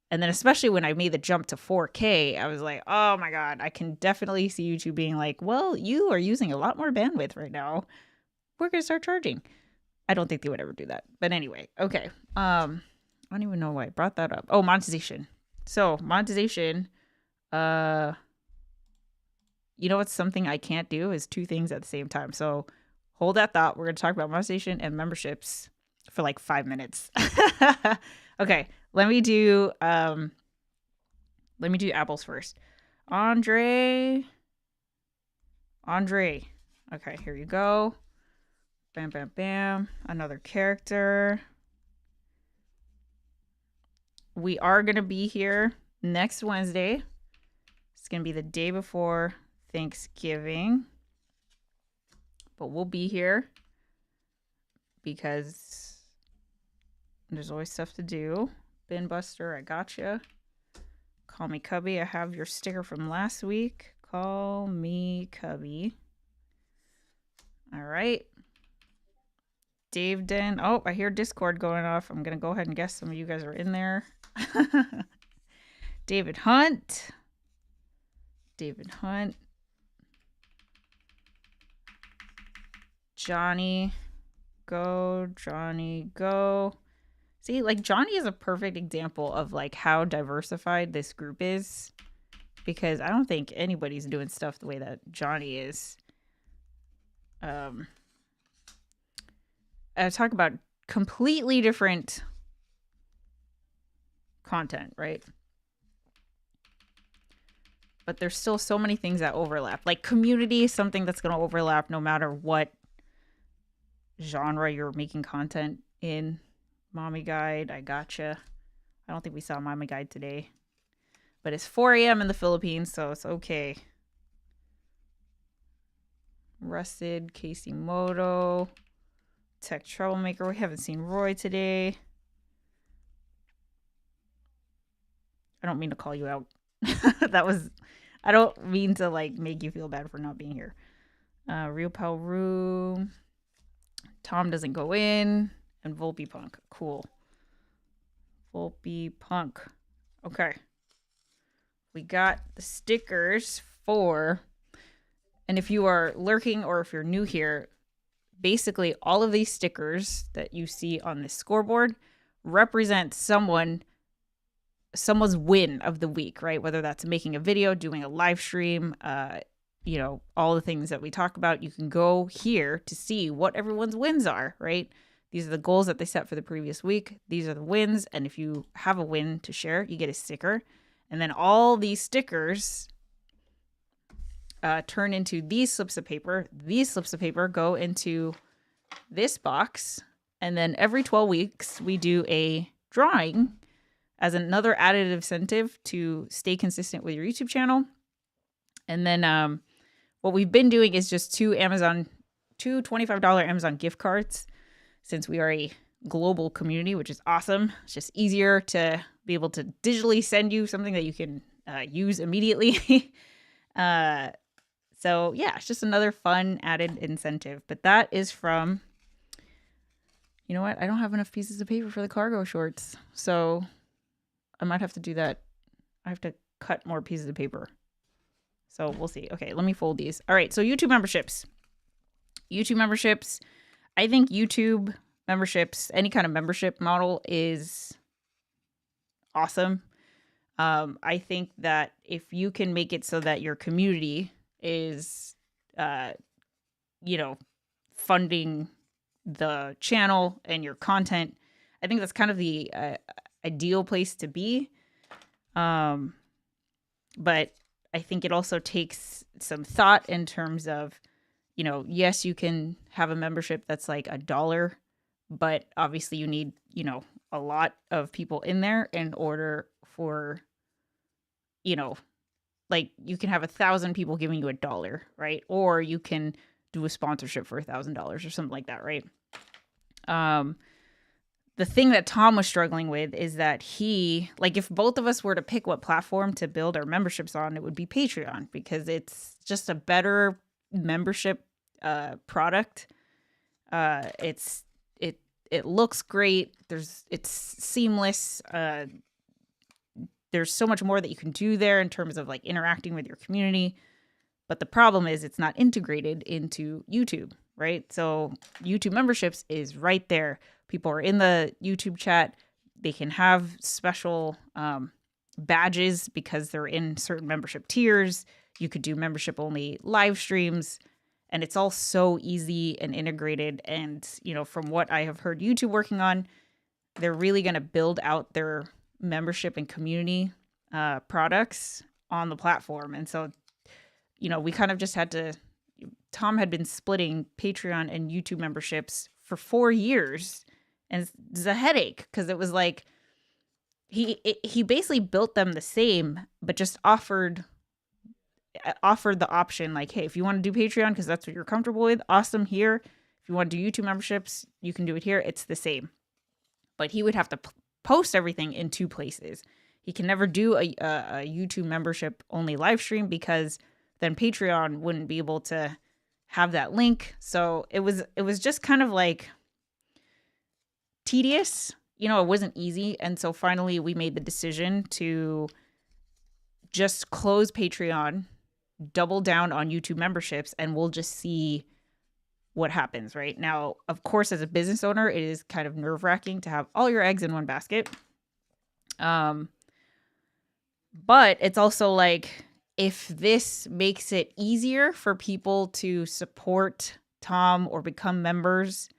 And then especially when I made the jump to 4K, I was like, oh my God, I can definitely see YouTube being like, well, you are using a lot more bandwidth right now. We're going to start charging. I don't think they would ever do that. But anyway, okay. I don't even know why I brought that up. Oh, monetization. So monetization, you know what's something I can't do is 2 things at the same time. So hold that thought. We're going to talk about monetization and memberships for like 5 minutes. Okay, let me do apples first. Andre. Okay, here you go. Bam, bam, bam. Another character. We are going to be here next Wednesday. It's going to be the day before Thanksgiving. But we'll be here because there's always stuff to do. Bin Buster, I gotcha. Call me Cubby. I have your sticker from last week. Call me Cubby. All right. Dave Den. Oh, I hear Discord going off. I'm going to go ahead and guess some of you guys are in there. David Hunt. Johnny, go. See, like Johnny is a perfect example of like how diversified this group is, because I don't think anybody's doing stuff the way that Johnny is. I talk about completely different content, right? But there's still so many things that overlap. Like community is something that's going to overlap no matter what genre you're making content in. Mommy Guide, I gotcha. I don't think we saw Mommy Guide today. But it's 4 a.m. in the Philippines, so it's okay. Rusted, Casey Moto, Tech Troublemaker. We haven't seen Roy today. I don't mean to call you out. I don't mean to like make you feel bad for not being here. Real Pal Room. Tom doesn't go in. And Volpe Punk. Cool. Volpe Punk. Okay. We got the stickers for, and if you are lurking or if you're new here, basically all of these stickers that you see on this scoreboard represent someone's win of the week, right? Whether that's making a video, doing a live stream, all the things that we talk about. You can go here to see what everyone's wins are, right? These are the goals that they set for the previous week. These are the wins. And if you have a win to share, you get a sticker. And then all these stickers turn into these slips of paper. These slips of paper go into this box. And then every 12 weeks, we do a drawing as another added incentive to stay consistent with your YouTube channel. And then what we've been doing is just two $25 Amazon gift cards, since we are a global community, which is awesome. It's just easier to be able to digitally send you something that you can use immediately. So yeah, it's just another fun added incentive. But that is from, you know what? I don't have enough pieces of paper for the cargo shorts. So I might have to do that. I have to cut more pieces of paper. So we'll see. Okay, let me fold these. All right, so YouTube memberships. I think YouTube memberships, any kind of membership model is awesome. I think that if you can make it so that your community is, funding the channel and your content, I think that's kind of the ideal place to be. But I think it also takes some thought in terms of, yes, you can have a membership that's like $1, but obviously you need, a lot of people in there in order for, like you can have 1,000 people giving you $1, right? Or you can do a sponsorship for $1,000 or something like that, right? The thing that Tom was struggling with is that if both of us were to pick what platform to build our memberships on, it would be Patreon, because it's just a better membership product. It looks great. It's seamless. There's so much more that you can do there in terms of like interacting with your community. But the problem is it's not integrated into YouTube, right? So YouTube memberships is right there. People are in the YouTube chat. They can have special badges because they're in certain membership tiers. You could do membership only live streams, and it's all so easy and integrated. And, from what I have heard YouTube working on, they're really going to build out their membership and community products on the platform. And so, we kind of just Tom had been splitting Patreon and YouTube memberships for 4 years. And it's a headache because it was like he basically built them the same, but just offered the option like, hey, if you want to do Patreon because that's what you're comfortable with, awesome, here. If you want to do YouTube memberships, you can do it here. It's the same. But he would have to post everything in 2 places. He can never do a YouTube membership only live stream because then Patreon wouldn't be able to have that link. So it was just kind of like tedious. It wasn't easy. And so finally we made the decision to just close Patreon, double down on YouTube memberships, and we'll just see what happens, right? Now, of course, as a business owner, it is kind of nerve-wracking to have all your eggs in one basket. But it's also like, if this makes it easier for people to support Tom or become members,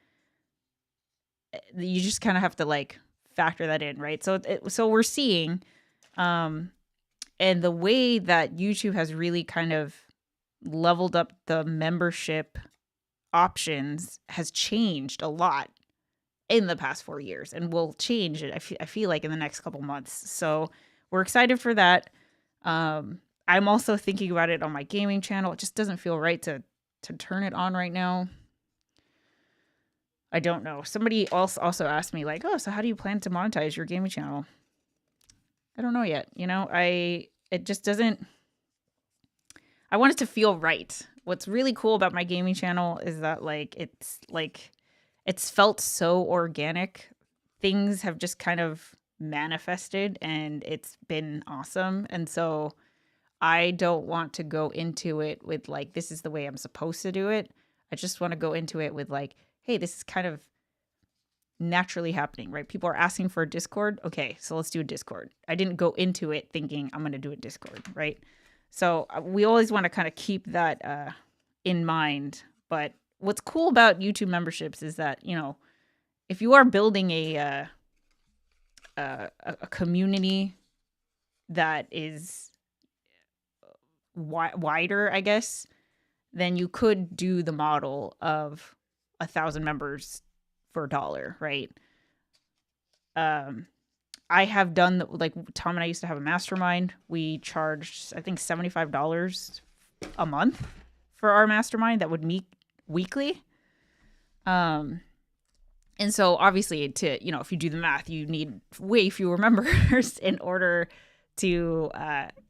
you just kind of have to like factor that in, right? So we're seeing, and the way that YouTube has really kind of leveled up the membership options has changed a lot in the past 4 years, and will change it. I feel like in the next couple months. So we're excited for that. I'm also thinking about it on my gaming channel. It just doesn't feel right to turn it on right now. I don't know. Somebody else also asked me like, oh, so how do you plan to monetize your gaming channel? I don't know yet. You know, it just doesn't, I want it to feel right. What's really cool about my gaming channel is that it's felt so organic. Things have just kind of manifested, and it's been awesome. And so I don't want to go into it with like, this is the way I'm supposed to do it. I just want to go into it with like, hey, this is kind of naturally happening, right? People are asking for a Discord. Okay, so let's do a Discord. I didn't go into it thinking I'm going to do a Discord, right? So we always want to kind of keep that in mind. But what's cool about YouTube memberships is that, you know, if you are building a community that is wider, I guess, then you could do the model of 1,000 members for $1, right? I have done like Tom and I used to have a mastermind. We charged, I think, $75 a month for our mastermind that would meet weekly. And so obviously, to, you know, if you do the math, you need way fewer members in order to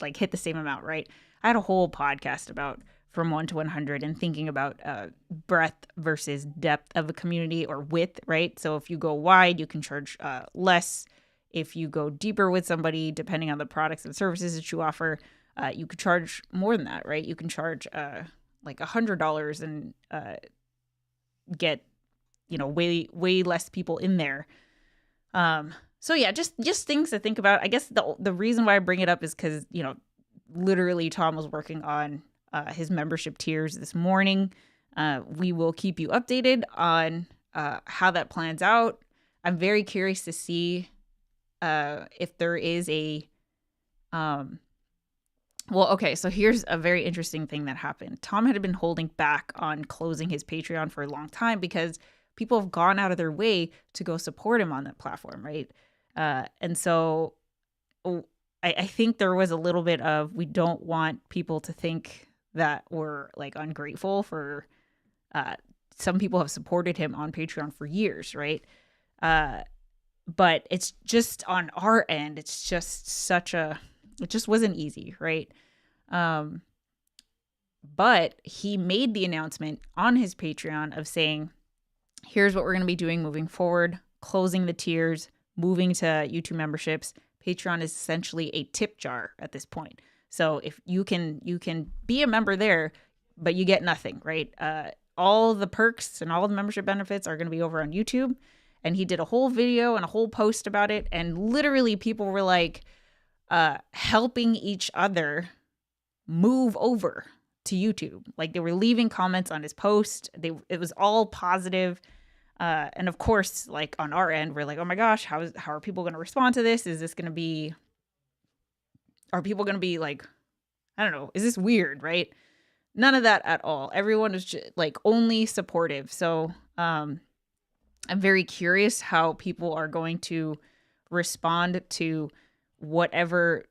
like hit the same amount, right? I had a whole podcast about from 1 to 100 and thinking about breadth versus depth of a community, or width, right? So if you go wide, you can charge less. If you go deeper with somebody, depending on the products and services that you offer, you could charge more than that, right? You can charge like $100 and get, you know, way less people in there. So yeah, just things to think about. I guess the reason why I bring it up is because, you know, literally Tom was working on his membership tiers this morning. We will keep you updated on how that plans out. I'm very curious to see if there is a well, okay, so here's a very interesting thing that happened. Tom had been holding back on closing his Patreon for a long time because people have gone out of their way to go support him on that platform, right? And so I think there was a little bit of, we don't want people to think that we're like ungrateful for, some people have supported him on Patreon for years, right? But it's just on our end, it's just it just wasn't easy, right? But he made the announcement on his Patreon of saying, here's what we're going to be doing moving forward, closing the tiers, moving to YouTube memberships. Patreon is essentially a tip jar at this point. So if you can be a member there, but you get nothing, right? All the perks and all the membership benefits are going to be over on YouTube. And he did a whole video and a whole post about it. And literally people were like helping each other move over to YouTube. Like they were leaving comments on his post. It was all positive. And of course, like on our end, we're like, oh my gosh, how are people going to respond to this? Are people going to be like, I don't know, is this weird, right? None of that at all. Everyone was just like only supportive. So I'm very curious how people are going to respond to whatever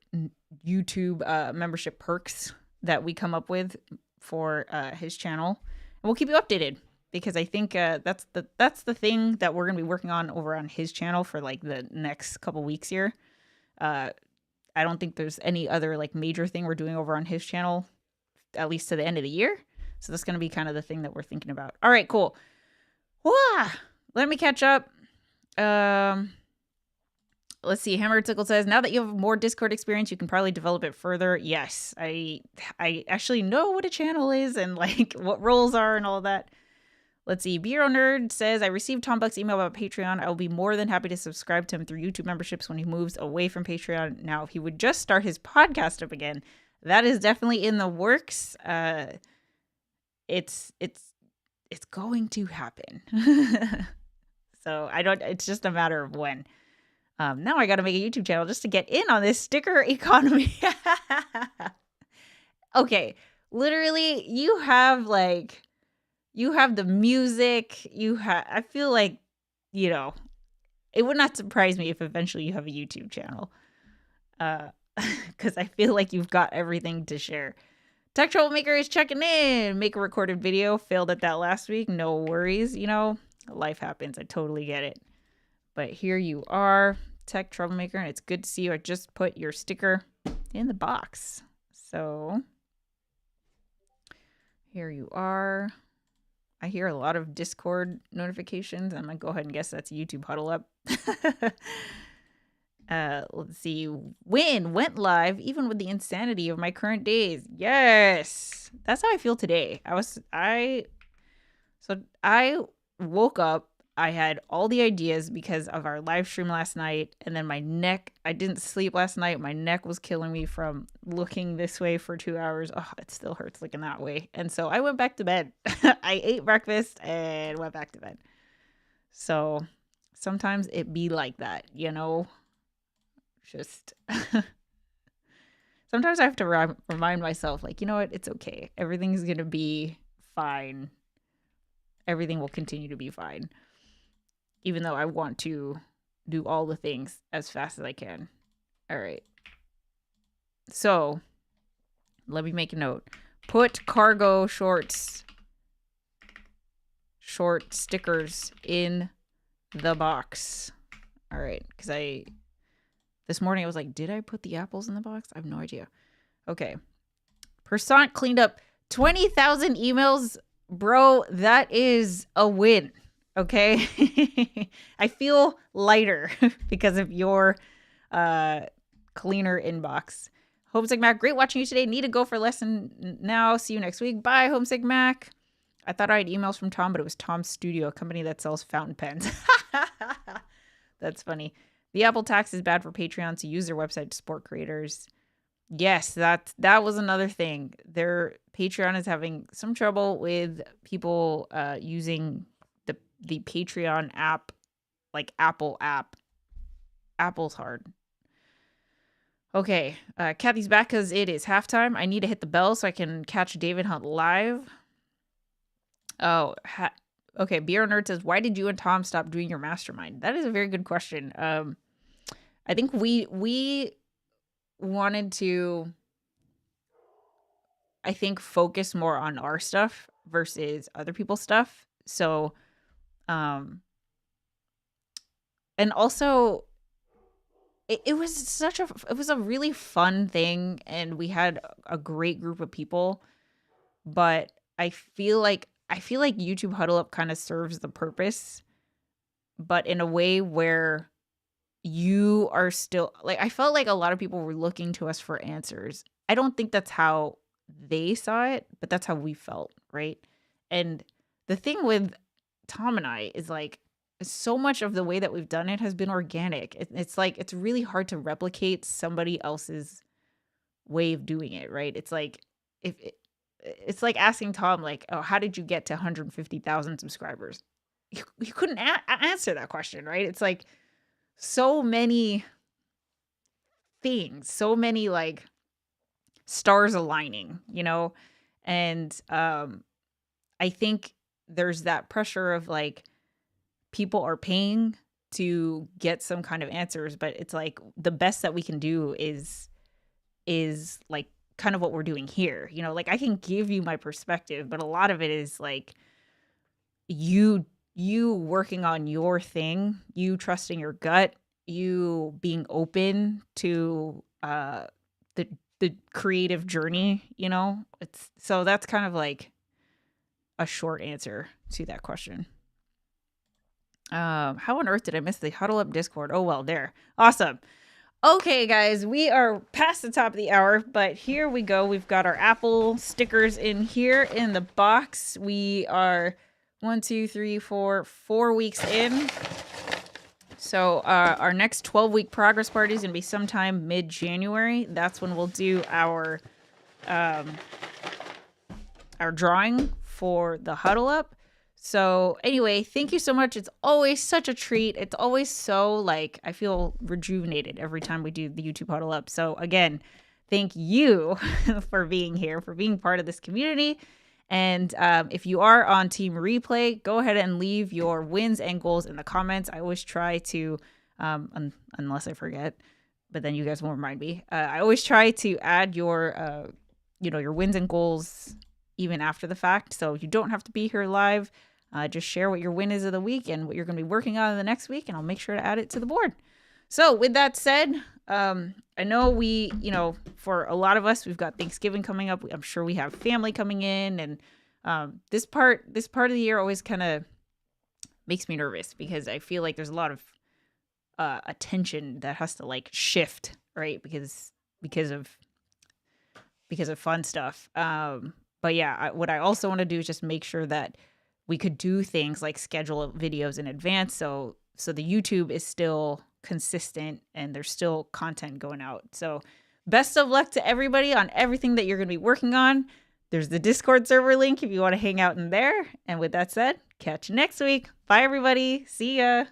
YouTube membership perks that we come up with for his channel. And we'll keep you updated, because I think that's the thing that we're going to be working on over on his channel for like the next couple weeks here. I don't think there's any other like major thing we're doing over on his channel, at least to the end of the year. So that's going to be kind of the thing that we're thinking about. All right, cool. Wah! Let me catch up. Let's see. Hammer Tickle says, now that you have more Discord experience, you can probably develop it further. Yes, I actually know what a channel is and like what roles are and all that. Let's see. Bureau Nerd says, I received Tom Buck's email about Patreon. I will be more than happy to subscribe to him through YouTube memberships when he moves away from Patreon. Now, if he would just start his podcast up again, that is definitely in the works. It's going to happen. So it's just a matter of when. Now I got to make a YouTube channel just to get in on this sticker economy. Okay. Literally, you have the music, I feel like, it would not surprise me if eventually you have a YouTube channel. Because I feel like you've got everything to share. Tech Troublemaker is checking in. Make a recorded video. Failed at that last week. No worries. Life happens. I totally get it. But here you are, Tech Troublemaker, and it's good to see you. I just put your sticker in the box. So here you are. I hear a lot of Discord notifications. I'm going to go ahead and guess that's YouTube Huddle Up. Let's see. Went live even with the insanity of my current days. Yes. That's how I feel today. I woke up. I had all the ideas because of our live stream last night. And then I didn't sleep last night. My neck was killing me from looking this way for 2 hours. Oh, it still hurts looking that way. And so I went back to bed. I ate breakfast and went back to bed. So sometimes it be like that, just sometimes I have to remind myself, like, you know what? It's okay. Everything's going to be fine. Everything will continue to be fine. Even though I want to do all the things as fast as I can. All right. So let me make a note. Put cargo short stickers in the box. All right. Because this morning I was like, did I put the apples in the box? I have no idea. Okay. Persont cleaned up 20,000 emails. Bro, that is a win. Okay. I feel lighter because of your cleaner inbox. Homesick Mac, great watching you today. Need to go for lesson now. See you next week. Bye, Homesick Mac. I thought I had emails from Tom, but it was Tom's Studio, a company that sells fountain pens. That's funny. The Apple tax is bad for Patreon, so use their website to support creators. Yes, that was another thing. Their Patreon is having some trouble with people using the Patreon app, like Apple app. Apple's hard. Okay, Kathy's back because it is halftime. I need to hit the bell so I can catch David Hunt live. Oh, okay. Beer Nerd says, why did you and Tom stop doing your mastermind? That is a very good question. I think we wanted to, focus more on our stuff versus other people's stuff. So, and also it was a really fun thing, and we had a great group of people, but I feel like YouTube Huddle Up kind of serves the purpose, but in a way where you are still, like, I felt like a lot of people were looking to us for answers. I don't think that's how they saw it, but that's how we felt, right? And the thing with Tom and I is, like, so much of the way that we've done it has been organic. It's like, it's really hard to replicate somebody else's way of doing it, right? It's like, it's like asking Tom, like, oh, how did you get to 150,000 subscribers? You couldn't answer that question, right? It's like so many things, so many, like, stars aligning, and I think there's that pressure of, like, people are paying to get some kind of answers, but it's like the best that we can do is like kind of what we're doing here. Like, I can give you my perspective, but a lot of it is like you working on your thing, you trusting your gut, you being open to the creative journey, so that's kind of like a short answer to that question. How on earth did I miss the Huddle Up Discord? Oh, well, there. Awesome. Okay, guys, we are past the top of the hour, but here we go. We've got our Apple stickers in here in the box. We are 1, 2, 3, 4 weeks in. So our next 12-week progress party is going to be sometime mid-January. That's when we'll do our drawing for the Huddle Up. So anyway, thank you so much. It's always such a treat. It's always so, like, I feel rejuvenated every time we do the YouTube Huddle Up. So again, thank you for being here, for being part of this community. And if you are on Team Replay, go ahead and leave your wins and goals in the comments. I always try to, unless I forget, but then you guys won't remind me. I always try to add your, your wins and goals even after the fact. So you don't have to be here live. Just share what your win is of the week and what you're going to be working on in the next week, and I'll make sure to add it to the board. So with that said, I know we, for a lot of us, we've got Thanksgiving coming up. I'm sure we have family coming in, and this part of the year always kind of makes me nervous because I feel like there's a lot of attention that has to like shift, right? Because of fun stuff. But yeah, what I also want to do is just make sure that we could do things like schedule videos in advance, so the YouTube is still consistent and there's still content going out. So best of luck to everybody on everything that you're going to be working on. There's the Discord server link if you want to hang out in there. And with that said, catch you next week. Bye, everybody. See ya.